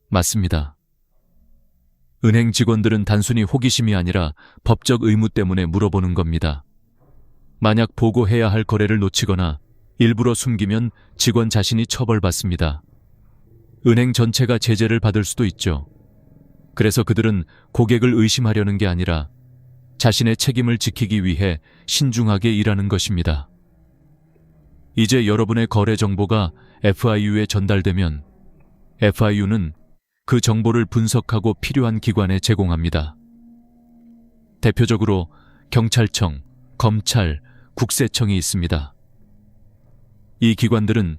[SPEAKER 1] 맞습니다. 은행 직원들은 단순히 호기심이 아니라 법적 의무 때문에 물어보는 겁니다. 만약 보고해야 할 거래를 놓치거나 일부러 숨기면 직원 자신이 처벌받습니다. 은행 전체가 제재를 받을 수도 있죠. 그래서 그들은 고객을 의심하려는 게 아니라 자신의 책임을 지키기 위해 신중하게 일하는 것입니다. 이제 여러분의 거래 정보가 FIU에 전달되면 FIU는 그 정보를 분석하고 필요한 기관에 제공합니다. 대표적으로 경찰청, 검찰, 국세청이 있습니다. 이 기관들은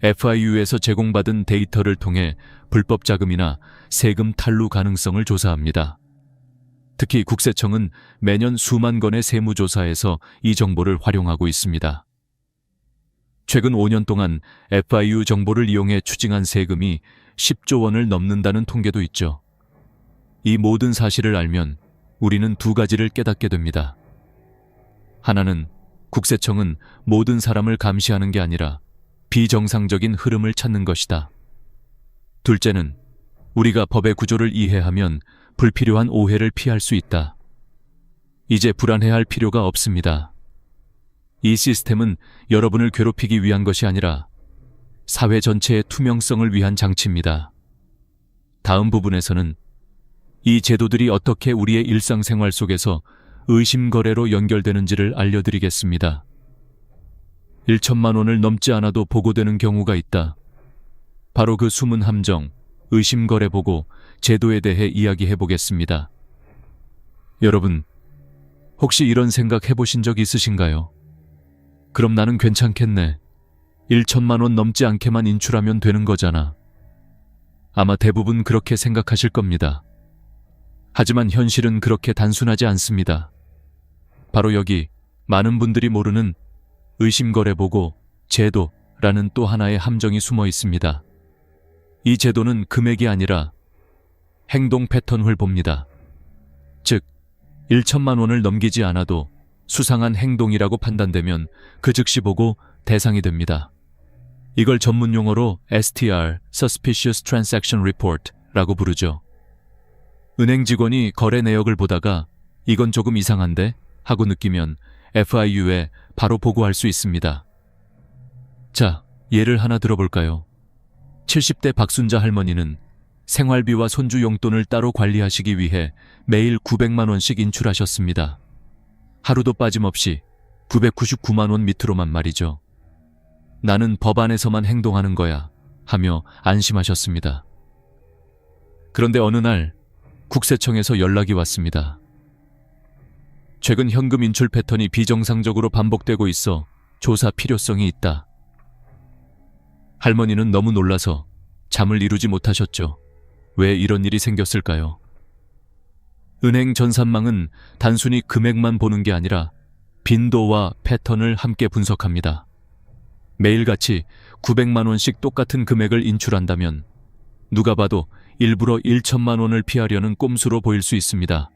[SPEAKER 1] FIU에서 제공받은 데이터를 통해 불법 자금이나 세금 탈루 가능성을 조사합니다. 특히 국세청은 매년 수만 건의 세무조사에서 이 정보를 활용하고 있습니다. 최근 5년 동안 FIU 정보를 이용해 추징한 세금이 10조 원을 넘는다는 통계도 있죠. 이 모든 사실을 알면 우리는 두 가지를 깨닫게 됩니다. 하나는 국세청은 모든 사람을 감시하는 게 아니라 비정상적인 흐름을 찾는 것이다. 둘째는 우리가 법의 구조를 이해하면 불필요한 오해를 피할 수 있다. 이제 불안해할 필요가 없습니다. 이 시스템은 여러분을 괴롭히기 위한 것이 아니라 사회 전체의 투명성을 위한 장치입니다. 다음 부분에서는 이 제도들이 어떻게 우리의 일상생활 속에서 의심거래로 연결되는지를 알려드리겠습니다. 1천만 원을 넘지 않아도 보고되는 경우가 있다. 바로 그 숨은 함정, 의심거래 보고 제도에 대해 이야기해 보겠습니다. 여러분, 혹시 이런 생각 해보신 적 있으신가요? 그럼 나는 괜찮겠네. 1천만 원 넘지 않게만 인출하면 되는 거잖아. 아마 대부분 그렇게 생각하실 겁니다. 하지만 현실은 그렇게 단순하지 않습니다. 바로 여기 많은 분들이 모르는 의심거래 보고 제도라는 또 하나의 함정이 숨어 있습니다. 이 제도는 금액이 아니라 행동 패턴을 봅니다. 즉, 1천만 원을 넘기지 않아도 수상한 행동이라고 판단되면 그 즉시 보고 대상이 됩니다. 이걸 전문 용어로 STR, Suspicious Transaction Report 라고 부르죠. 은행 직원이 거래 내역을 보다가 이건 조금 이상한데? 하고 느끼면 FIU에 바로 보고할 수 있습니다. 자, 예를 하나 들어볼까요? 70대 박순자 할머니는 생활비와 손주 용돈을 따로 관리하시기 위해 매일 900만 원씩 인출하셨습니다. 하루도 빠짐없이 999만 원 밑으로만 말이죠. 나는 법 안에서만 행동하는 거야 하며 안심하셨습니다. 그런데 어느 날 국세청에서 연락이 왔습니다. 최근 현금 인출 패턴이 비정상적으로 반복되고 있어 조사 필요성이 있다. 할머니는 너무 놀라서 잠을 이루지 못하셨죠. 왜 이런 일이 생겼을까요? 은행 전산망은 단순히 금액만 보는 게 아니라 빈도와 패턴을 함께 분석합니다. 매일같이 900만 원씩 똑같은 금액을 인출한다면 누가 봐도 일부러 1천만 원을 피하려는 꼼수로 보일 수 있습니다.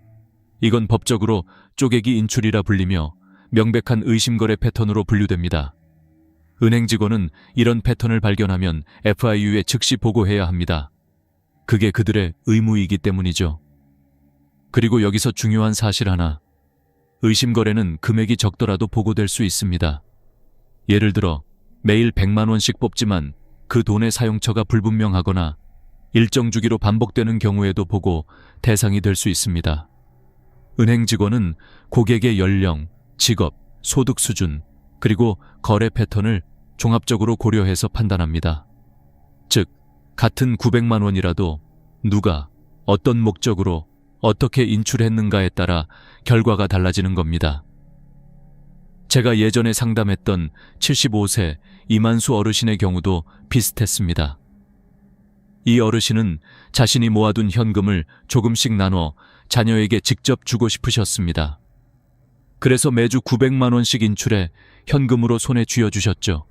[SPEAKER 1] 이건 법적으로 쪼개기 인출이라 불리며 명백한 의심거래 패턴으로 분류됩니다. 은행 직원은 이런 패턴을 발견하면 FIU에 즉시 보고해야 합니다. 그게 그들의 의무이기 때문이죠. 그리고 여기서 중요한 사실 하나. 의심 거래는 금액이 적더라도 보고될 수 있습니다. 예를 들어 매일 100만 원씩 뽑지만 그 돈의 사용처가 불분명하거나 일정 주기로 반복되는 경우에도 보고 대상이 될 수 있습니다. 은행 직원은 고객의 연령, 직업, 소득 수준, 그리고 거래 패턴을 종합적으로 고려해서 판단합니다. 즉, 같은 900만 원이라도 누가, 어떤 목적으로, 어떻게 인출했는가에 따라 결과가 달라지는 겁니다. 제가 예전에 상담했던 75세 이만수 어르신의 경우도 비슷했습니다. 이 어르신은 자신이 모아둔 현금을 조금씩 나눠 자녀에게 직접 주고 싶으셨습니다. 그래서 매주 900만 원씩 인출해 현금으로 손에 쥐어주셨죠.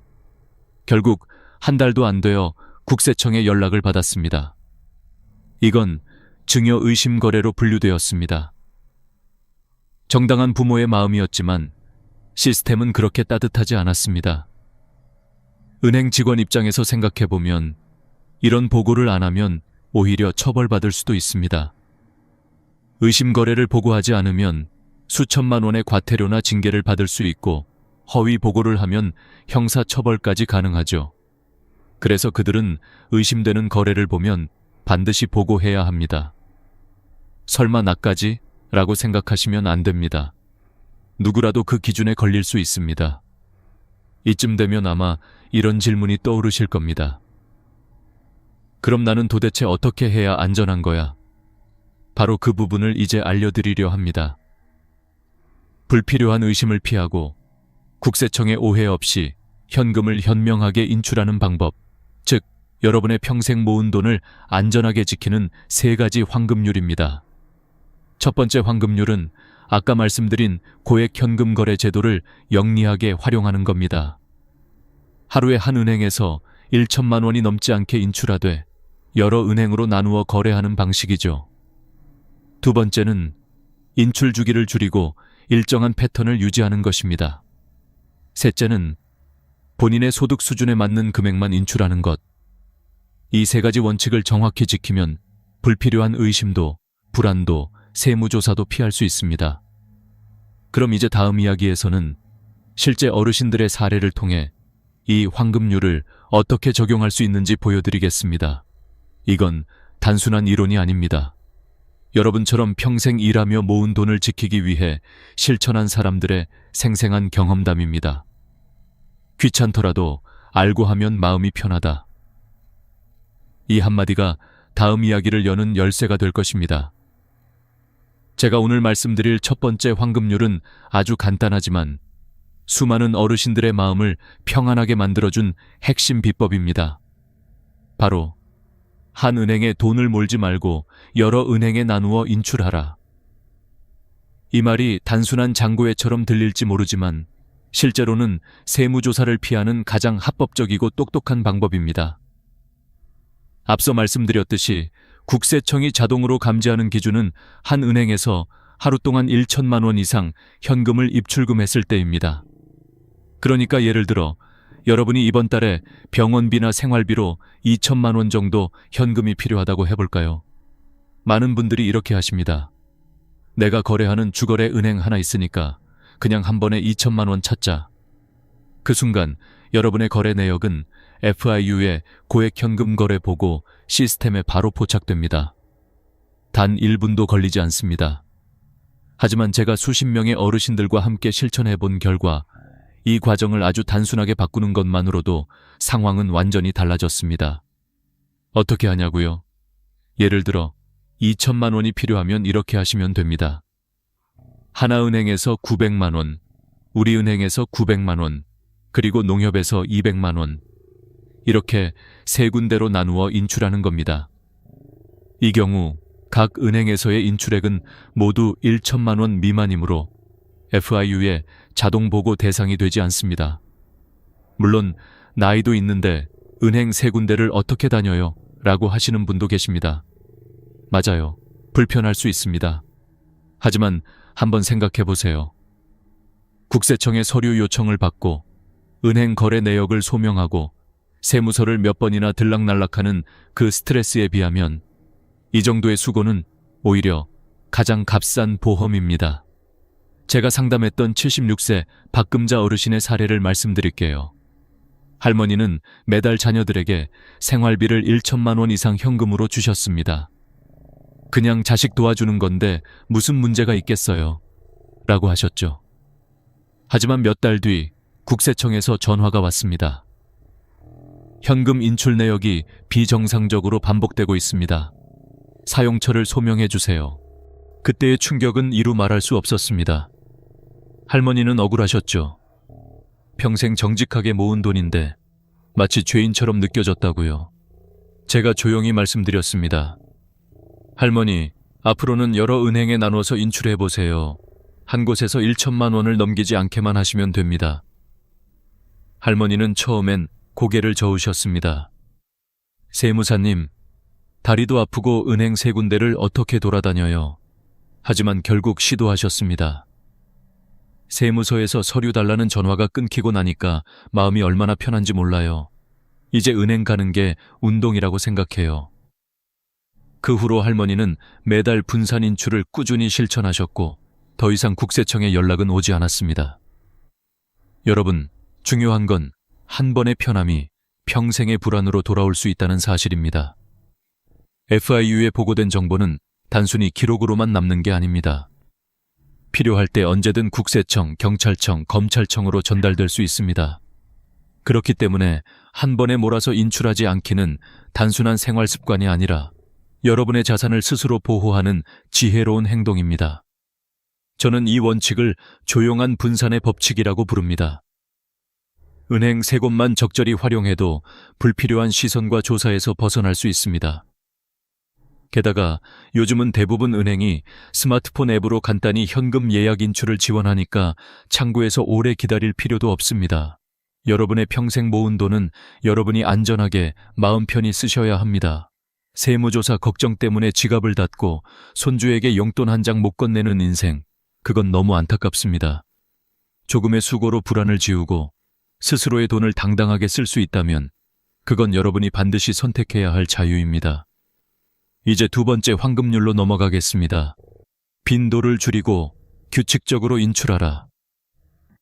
[SPEAKER 1] 결국 한 달도 안 되어 국세청에 연락을 받았습니다. 이건 증여 의심 거래로 분류되었습니다. 정당한 부모의 마음이었지만 시스템은 그렇게 따뜻하지 않았습니다. 은행 직원 입장에서 생각해보면 이런 보고를 안 하면 오히려 처벌받을 수도 있습니다. 의심 거래를 보고하지 않으면 수천만 원의 과태료나 징계를 받을 수 있고 허위 보고를 하면 형사 처벌까지 가능하죠. 그래서 그들은 의심되는 거래를 보면 반드시 보고해야 합니다. 설마 나까지? 라고 생각하시면 안 됩니다. 누구라도 그 기준에 걸릴 수 있습니다. 이쯤 되면 아마 이런 질문이 떠오르실 겁니다. 그럼 나는 도대체 어떻게 해야 안전한 거야? 바로 그 부분을 이제 알려드리려 합니다. 불필요한 의심을 피하고 국세청의 오해 없이 현금을 현명하게 인출하는 방법, 즉 여러분의 평생 모은 돈을 안전하게 지키는 3가지 황금률입니다. 첫 번째 황금률은 아까 말씀드린 고액 현금 거래 제도를 영리하게 활용하는 겁니다. 하루에 한 은행에서 1천만 원이 넘지 않게 인출하되 여러 은행으로 나누어 거래하는 방식이죠. 두 번째는 인출 주기를 줄이고 일정한 패턴을 유지하는 것입니다. 셋째는 본인의 소득 수준에 맞는 금액만 인출하는 것. 이 3가지 원칙을 정확히 지키면 불필요한 의심도, 불안도, 세무조사도 피할 수 있습니다. 그럼 이제 다음 이야기에서는 실제 어르신들의 사례를 통해 이 황금률을 어떻게 적용할 수 있는지 보여드리겠습니다. 이건 단순한 이론이 아닙니다. 여러분처럼 평생 일하며 모은 돈을 지키기 위해 실천한 사람들의 생생한 경험담입니다. 귀찮더라도 알고 하면 마음이 편하다. 이 한마디가 다음 이야기를 여는 열쇠가 될 것입니다. 제가 오늘 말씀드릴 첫 번째 황금률은 아주 간단하지만 수많은 어르신들의 마음을 평안하게 만들어준 핵심 비법입니다. 바로 한 은행에 돈을 몰지 말고 여러 은행에 나누어 인출하라. 이 말이 단순한 장고회처럼 들릴지 모르지만 실제로는 세무조사를 피하는 가장 합법적이고 똑똑한 방법입니다. 앞서 말씀드렸듯이 국세청이 자동으로 감지하는 기준은 한 은행에서 하루 동안 1천만 원 이상 현금을 입출금했을 때입니다. 그러니까 예를 들어 여러분이 이번 달에 병원비나 생활비로 2천만 원 정도 현금이 필요하다고 해볼까요? 많은 분들이 이렇게 하십니다. 내가 거래하는 주거래 은행 하나 있으니까 그냥 한 번에 2천만 원 찾자. 그 순간 여러분의 거래 내역은 FIU의 고액 현금 거래 보고 시스템에 바로 포착됩니다. 단 1분도 걸리지 않습니다. 하지만 제가 수십 명의 어르신들과 함께 실천해 본 결과 이 과정을 아주 단순하게 바꾸는 것만으로도 상황은 완전히 달라졌습니다. 어떻게 하냐고요? 예를 들어 2천만 원이 필요하면 이렇게 하시면 됩니다. 하나은행에서 900만 원, 우리은행에서 900만 원, 그리고 농협에서 200만 원. 이렇게 3군데로 나누어 인출하는 겁니다. 이 경우 각 은행에서의 인출액은 모두 1천만 원 미만이므로 FIU의 자동 보고 대상이 되지 않습니다. 물론 나이도 있는데 은행 3군데를 어떻게 다녀요? 라고 하시는 분도 계십니다. 맞아요. 불편할 수 있습니다. 하지만 한번 생각해 보세요. 국세청의 서류 요청을 받고 은행 거래 내역을 소명하고 세무서를 몇 번이나 들락날락하는 그 스트레스에 비하면 이 정도의 수고는 오히려 가장 값싼 보험입니다. 제가 상담했던 76세 박금자 어르신의 사례를 말씀드릴게요. 할머니는 매달 자녀들에게 생활비를 1천만 원 이상 현금으로 주셨습니다. 그냥 자식 도와주는 건데 무슨 문제가 있겠어요? 라고 하셨죠. 하지만 몇 달 뒤 국세청에서 전화가 왔습니다. 현금 인출 내역이 비정상적으로 반복되고 있습니다. 사용처를 소명해 주세요. 그때의 충격은 이루 말할 수 없었습니다. 할머니는 억울하셨죠. 평생 정직하게 모은 돈인데 마치 죄인처럼 느껴졌다고요. 제가 조용히 말씀드렸습니다. 할머니, 앞으로는 여러 은행에 나눠서 인출해 보세요. 한 곳에서 1천만 원을 넘기지 않게만 하시면 됩니다. 할머니는 처음엔 고개를 저으셨습니다. 세무사님, 다리도 아프고 은행 세 군데를 어떻게 돌아다녀요? 하지만 결국 시도하셨습니다. 세무서에서 서류 달라는 전화가 끊기고 나니까 마음이 얼마나 편한지 몰라요. 이제 은행 가는 게 운동이라고 생각해요. 그 후로 할머니는 매달 분산 인출을 꾸준히 실천하셨고 더 이상 국세청에 연락은 오지 않았습니다. 여러분, 중요한 건 한 번의 편함이 평생의 불안으로 돌아올 수 있다는 사실입니다. FIU에 보고된 정보는 단순히 기록으로만 남는 게 아닙니다. 필요할 때 언제든 국세청, 경찰청, 검찰청으로 전달될 수 있습니다. 그렇기 때문에 한 번에 몰아서 인출하지 않기는 단순한 생활 습관이 아니라 여러분의 자산을 스스로 보호하는 지혜로운 행동입니다. 저는 이 원칙을 조용한 분산의 법칙이라고 부릅니다. 은행 세 곳만 적절히 활용해도 불필요한 시선과 조사에서 벗어날 수 있습니다. 게다가 요즘은 대부분 은행이 스마트폰 앱으로 간단히 현금 예약 인출을 지원하니까 창구에서 오래 기다릴 필요도 없습니다. 여러분의 평생 모은 돈은 여러분이 안전하게 마음 편히 쓰셔야 합니다. 세무조사 걱정 때문에 지갑을 닫고 손주에게 용돈 한 장 못 건네는 인생, 그건 너무 안타깝습니다. 조금의 수고로 불안을 지우고 스스로의 돈을 당당하게 쓸 수 있다면 그건 여러분이 반드시 선택해야 할 자유입니다. 이제 두 번째 황금률로 넘어가겠습니다. 빈도를 줄이고 규칙적으로 인출하라.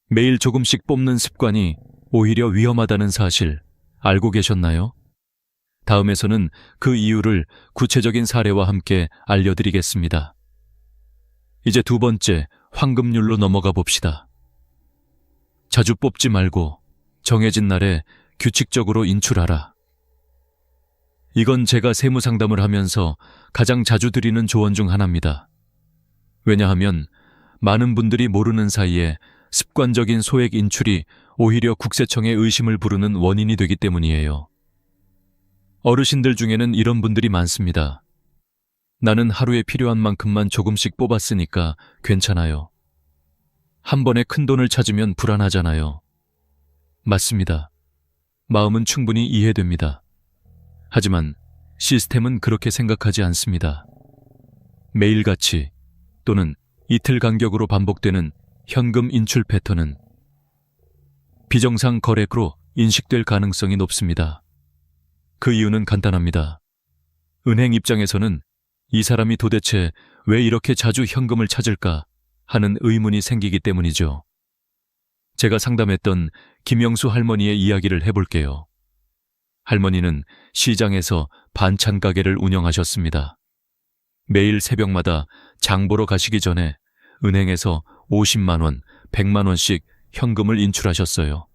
[SPEAKER 1] 매일 조금씩 뽑는 습관이 오히려 위험하다는 사실 알고 계셨나요? 다음에서는 그 이유를 구체적인 사례와 함께 알려드리겠습니다. 이제 두 번째 황금률로 넘어가 봅시다. 자주 뽑지 말고 정해진 날에 규칙적으로 인출하라. 이건 제가 세무 상담을 하면서 가장 자주 드리는 조언 중 하나입니다. 왜냐하면 많은 분들이 모르는 사이에 습관적인 소액 인출이 오히려 국세청의 의심을 부르는 원인이 되기 때문이에요. 어르신들 중에는 이런 분들이 많습니다. 나는 하루에 필요한 만큼만 조금씩 뽑았으니까 괜찮아요. 한 번에 큰 돈을 찾으면 불안하잖아요. 맞습니다. 마음은 충분히 이해됩니다. 하지만 시스템은 그렇게 생각하지 않습니다. 매일같이 또는 이틀 간격으로 반복되는 현금 인출 패턴은 비정상 거래로 인식될 가능성이 높습니다. 그 이유는 간단합니다. 은행 입장에서는 이 사람이 도대체 왜 이렇게 자주 현금을 찾을까 하는 의문이 생기기 때문이죠. 제가 상담했던 김영수 할머니의 이야기를 해볼게요. 할머니는 시장에서 반찬 가게를 운영하셨습니다. 매일 새벽마다 장 보러 가시기 전에 은행에서 50만 원, 100만 원씩 현금을 인출하셨어요.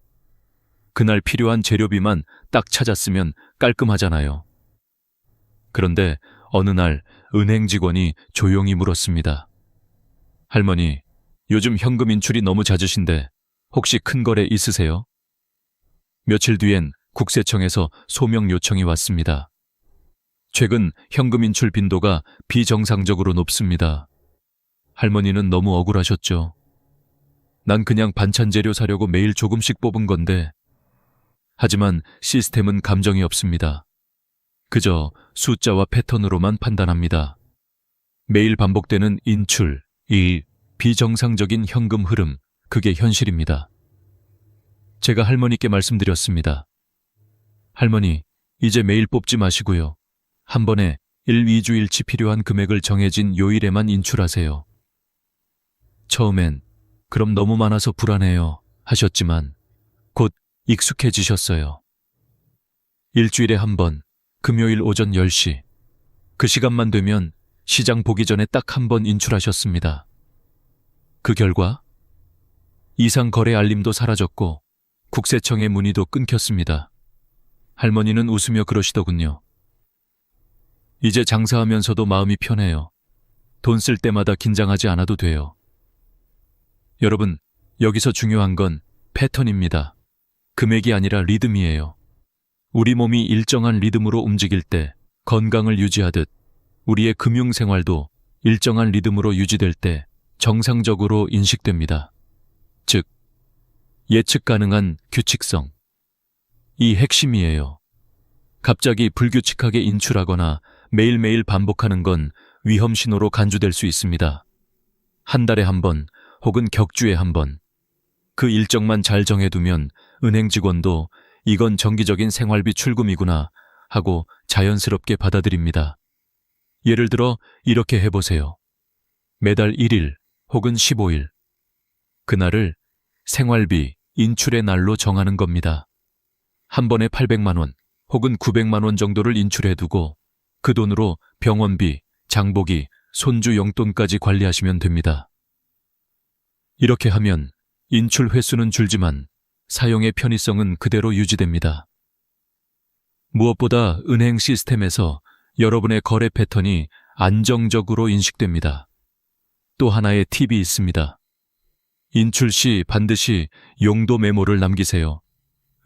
[SPEAKER 1] 그날 필요한 재료비만 딱 찾았으면 깔끔하잖아요. 그런데 어느 날 은행 직원이 조용히 물었습니다. 할머니, 요즘 현금 인출이 너무 잦으신데 혹시 큰 거래 있으세요? 며칠 뒤엔 국세청에서 소명 요청이 왔습니다. 최근 현금 인출 빈도가 비정상적으로 높습니다. 할머니는 너무 억울하셨죠. 난 그냥 반찬 재료 사려고 매일 조금씩 뽑은 건데. 하지만 시스템은 감정이 없습니다. 그저 숫자와 패턴으로만 판단합니다. 매일 반복되는 인출, 이 비정상적인 현금 흐름, 그게 현실입니다. 제가 할머니께 말씀드렸습니다. 할머니, 이제 매일 뽑지 마시고요. 한 번에 1, 2주일치 필요한 금액을 정해진 요일에만 인출하세요. 처음엔 그럼 너무 많아서 불안해요 하셨지만 곧 익숙해지셨어요. 일주일에 한 번, 금요일 오전 10시. 그 시간만 되면 시장 보기 전에 딱 한 번 인출하셨습니다. 그 결과 이상 거래 알림도 사라졌고 국세청의 문의도 끊겼습니다. 할머니는 웃으며 그러시더군요. 이제 장사하면서도 마음이 편해요. 돈 쓸 때마다 긴장하지 않아도 돼요. 여러분, 여기서 중요한 건 패턴입니다. 금액이 아니라 리듬이에요. 우리 몸이 일정한 리듬으로 움직일 때 건강을 유지하듯 우리의 금융생활도 일정한 리듬으로 유지될 때 정상적으로 인식됩니다. 즉, 예측 가능한 규칙성. 이 핵심이에요. 갑자기 불규칙하게 인출하거나 매일매일 반복하는 건 위험 신호로 간주될 수 있습니다. 한 달에 한 번 혹은 격주에 한 번. 그 일정만 잘 정해두면 은행 직원도 이건 정기적인 생활비 출금이구나 하고 자연스럽게 받아들입니다. 예를 들어 이렇게 해보세요. 매달 1일 혹은 15일. 그날을 생활비 인출의 날로 정하는 겁니다. 한 번에 800만 원 혹은 900만 원 정도를 인출해두고 그 돈으로 병원비, 장보기, 손주 용돈까지 관리하시면 됩니다. 이렇게 하면 인출 횟수는 줄지만 사용의 편의성은 그대로 유지됩니다. 무엇보다 은행 시스템에서 여러분의 거래 패턴이 안정적으로 인식됩니다. 또 하나의 팁이 있습니다. 인출 시 반드시 용도 메모를 남기세요.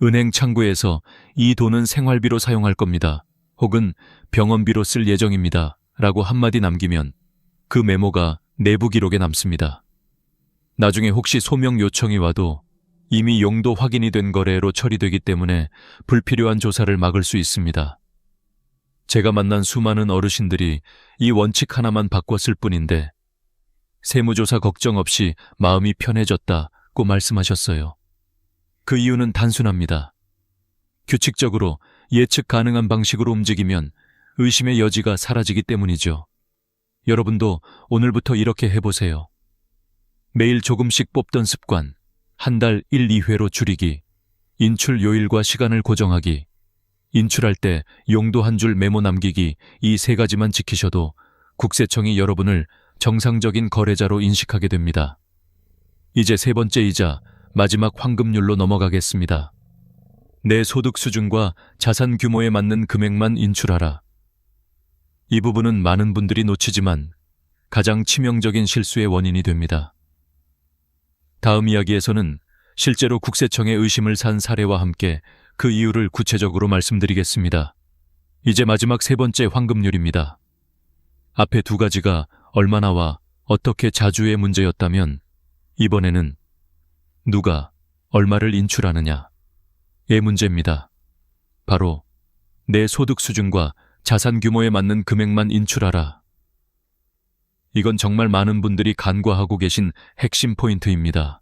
[SPEAKER 1] 은행 창구에서 이 돈은 생활비로 사용할 겁니다. 혹은 병원비로 쓸 예정입니다. 라고 한마디 남기면 그 메모가 내부 기록에 남습니다. 나중에 혹시 소명 요청이 와도 이미 용도 확인이 된 거래로 처리되기 때문에 불필요한 조사를 막을 수 있습니다. 제가 만난 수많은 어르신들이 이 원칙 하나만 바꿨을 뿐인데 세무조사 걱정 없이 마음이 편해졌다고 말씀하셨어요. 그 이유는 단순합니다. 규칙적으로 예측 가능한 방식으로 움직이면 의심의 여지가 사라지기 때문이죠. 여러분도 오늘부터 이렇게 해보세요. 매일 조금씩 뽑던 습관, 한 달 1, 2회로 줄이기, 인출 요일과 시간을 고정하기, 인출할 때 용도 한 줄 메모 남기기, 이 세 가지만 지키셔도 국세청이 여러분을 정상적인 거래자로 인식하게 됩니다. 이제 세 번째이자 마지막 황금률로 넘어가겠습니다. 내 소득 수준과 자산 규모에 맞는 금액만 인출하라. 이 부분은 많은 분들이 놓치지만 가장 치명적인 실수의 원인이 됩니다. 다음 이야기에서는 실제로 국세청의 의심을 산 사례와 함께 그 이유를 구체적으로 말씀드리겠습니다. 이제 마지막 세 번째 황금률입니다. 앞에 두 가지가 얼마나와 어떻게 자주의 문제였다면 이번에는 누가 얼마를 인출하느냐의 문제입니다. 바로 내 소득 수준과 자산 규모에 맞는 금액만 인출하라. 이건 정말 많은 분들이 간과하고 계신 핵심 포인트입니다.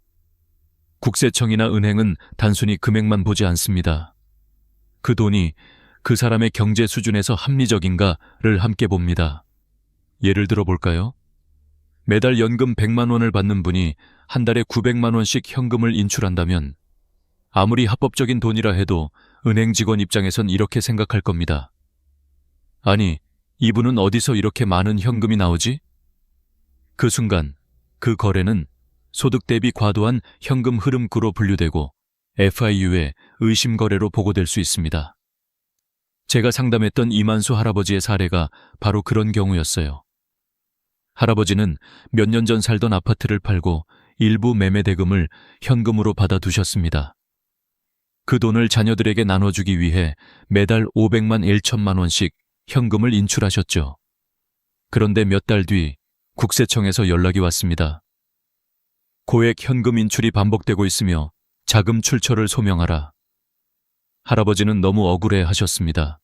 [SPEAKER 1] 국세청이나 은행은 단순히 금액만 보지 않습니다. 그 돈이 그 사람의 경제 수준에서 합리적인가를 함께 봅니다. 예를 들어 볼까요? 매달 연금 100만 원을 받는 분이 한 달에 900만 원씩 현금을 인출한다면 아무리 합법적인 돈이라 해도 은행 직원 입장에선 이렇게 생각할 겁니다. 아니, 이분은 어디서 이렇게 많은 현금이 나오지? 그 순간 그 거래는 소득 대비 과도한 현금 흐름구로 분류되고 FIU의 의심 거래로 보고될 수 있습니다. 제가 상담했던 이만수 할아버지의 사례가 바로 그런 경우였어요. 할아버지는 몇 년 전 살던 아파트를 팔고 일부 매매 대금을 현금으로 받아두셨습니다. 그 돈을 자녀들에게 나눠주기 위해 매달 500만 1천만 원씩 현금을 인출하셨죠. 그런데 몇 달 뒤 국세청에서 연락이 왔습니다. 고액 현금 인출이 반복되고 있으며 자금 출처를 소명하라. 할아버지는 너무 억울해 하셨습니다.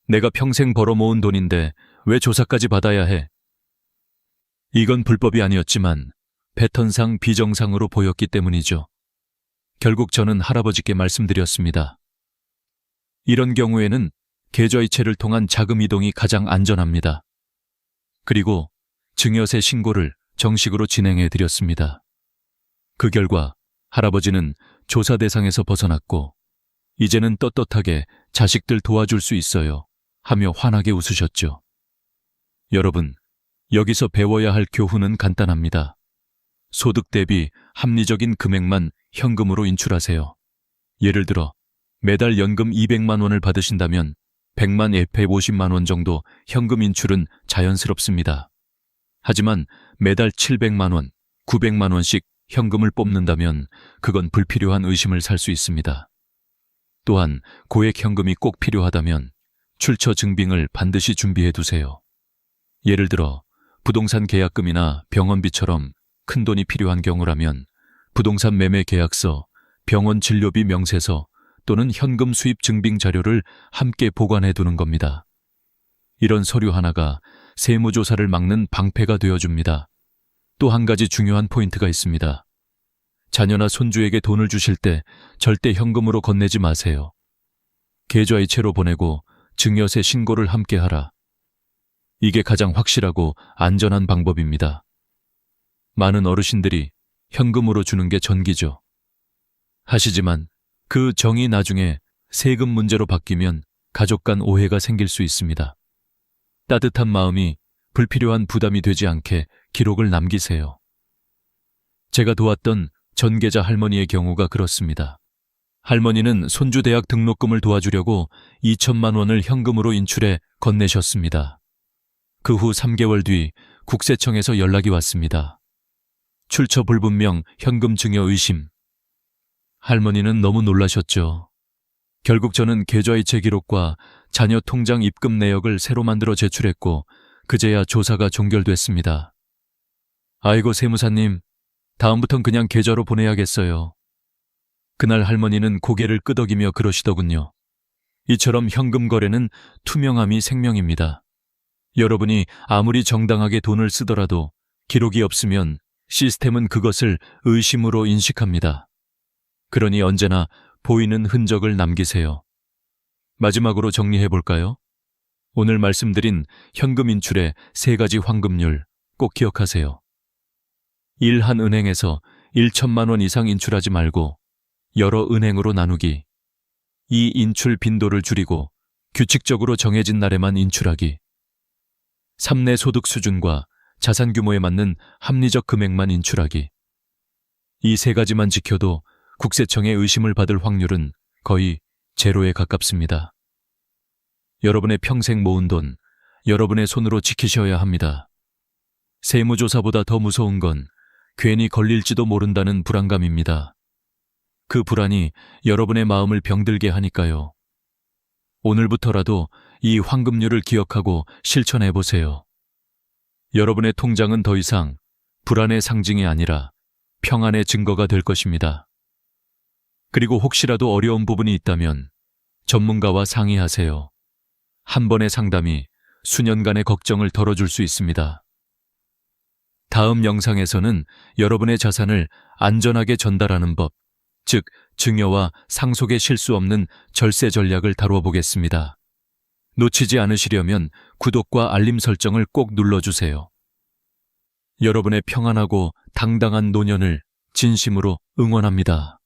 [SPEAKER 1] 내가 평생 벌어 모은 돈인데 왜 조사까지 받아야 해? 이건 불법이 아니었지만 패턴상 비정상으로 보였기 때문이죠. 결국 저는 할아버지께 말씀드렸습니다. 이런 경우에는 계좌이체를 통한 자금 이동이 가장 안전합니다. 그리고 증여세 신고를 정식으로 진행해 드렸습니다. 그 결과 할아버지는 조사 대상에서 벗어났고 이제는 떳떳하게 자식들 도와줄 수 있어요 하며 환하게 웃으셨죠. 여러분, 여기서 배워야 할 교훈은 간단합니다. 소득 대비 합리적인 금액만 현금으로 인출하세요. 예를 들어 매달 연금 200만 원을 받으신다면 100만 예폐 50만 원 정도 현금 인출은 자연스럽습니다. 하지만 매달 700만 원, 900만 원씩 현금을 뽑는다면 그건 불필요한 의심을 살 수 있습니다. 또한 고액 현금이 꼭 필요하다면 출처 증빙을 반드시 준비해 두세요. 예를 들어 부동산 계약금이나 병원비처럼 큰 돈이 필요한 경우라면 부동산 매매 계약서, 병원 진료비 명세서 또는 현금 수입 증빙 자료를 함께 보관해 두는 겁니다. 이런 서류 하나가 세무조사를 막는 방패가 되어줍니다. 또 한 가지 중요한 포인트가 있습니다. 자녀나 손주에게 돈을 주실 때 절대 현금으로 건네지 마세요. 계좌이체로 보내고 증여세 신고를 함께 하라. 이게 가장 확실하고 안전한 방법입니다. 많은 어르신들이 현금으로 주는 게 전기죠. 하시지만 그 정이 나중에 세금 문제로 바뀌면 가족 간 오해가 생길 수 있습니다. 따뜻한 마음이 불필요한 부담이 되지 않게 기록을 남기세요. 제가 도왔던 전계자 할머니의 경우가 그렇습니다. 할머니는 손주 대학 등록금을 도와주려고 2천만 원을 현금으로 인출해 건네셨습니다. 그 후 3개월 뒤 국세청에서 연락이 왔습니다. 출처 불분명 현금 증여 의심. 할머니는 너무 놀라셨죠. 결국 저는 계좌이체 기록과 자녀 통장 입금 내역을 새로 만들어 제출했고 그제야 조사가 종결됐습니다. 아이고 세무사님, 다음부턴 그냥 계좌로 보내야겠어요. 그날 할머니는 고개를 끄덕이며 그러시더군요. 이처럼 현금 거래는 투명함이 생명입니다. 여러분이 아무리 정당하게 돈을 쓰더라도 기록이 없으면 시스템은 그것을 의심으로 인식합니다. 그러니 언제나 보이는 흔적을 남기세요. 마지막으로 정리해 볼까요? 오늘 말씀드린 현금 인출의 3가지 황금률 꼭 기억하세요. 1. 한 은행에서 1천만 원 이상 인출하지 말고 여러 은행으로 나누기. 2. 인출 빈도를 줄이고 규칙적으로 정해진 날에만 인출하기. 3. 내 소득 수준과 자산 규모에 맞는 합리적 금액만 인출하기. 이 3가지만 지켜도 국세청의 의심을 받을 확률은 거의 제로에 가깝습니다. 여러분의 평생 모은 돈, 여러분의 손으로 지키셔야 합니다. 세무조사보다 더 무서운 건 괜히 걸릴지도 모른다는 불안감입니다. 그 불안이 여러분의 마음을 병들게 하니까요. 오늘부터라도 이 황금률을 기억하고 실천해 보세요. 여러분의 통장은 더 이상 불안의 상징이 아니라 평안의 증거가 될 것입니다. 그리고 혹시라도 어려운 부분이 있다면 전문가와 상의하세요. 한 번의 상담이 수년간의 걱정을 덜어줄 수 있습니다. 다음 영상에서는 여러분의 자산을 안전하게 전달하는 법, 즉 증여와 상속의 실수 없는 절세 전략을 다루어 보겠습니다. 놓치지 않으시려면 구독과 알림 설정을 꼭 눌러주세요. 여러분의 평안하고 당당한 노년을 진심으로 응원합니다.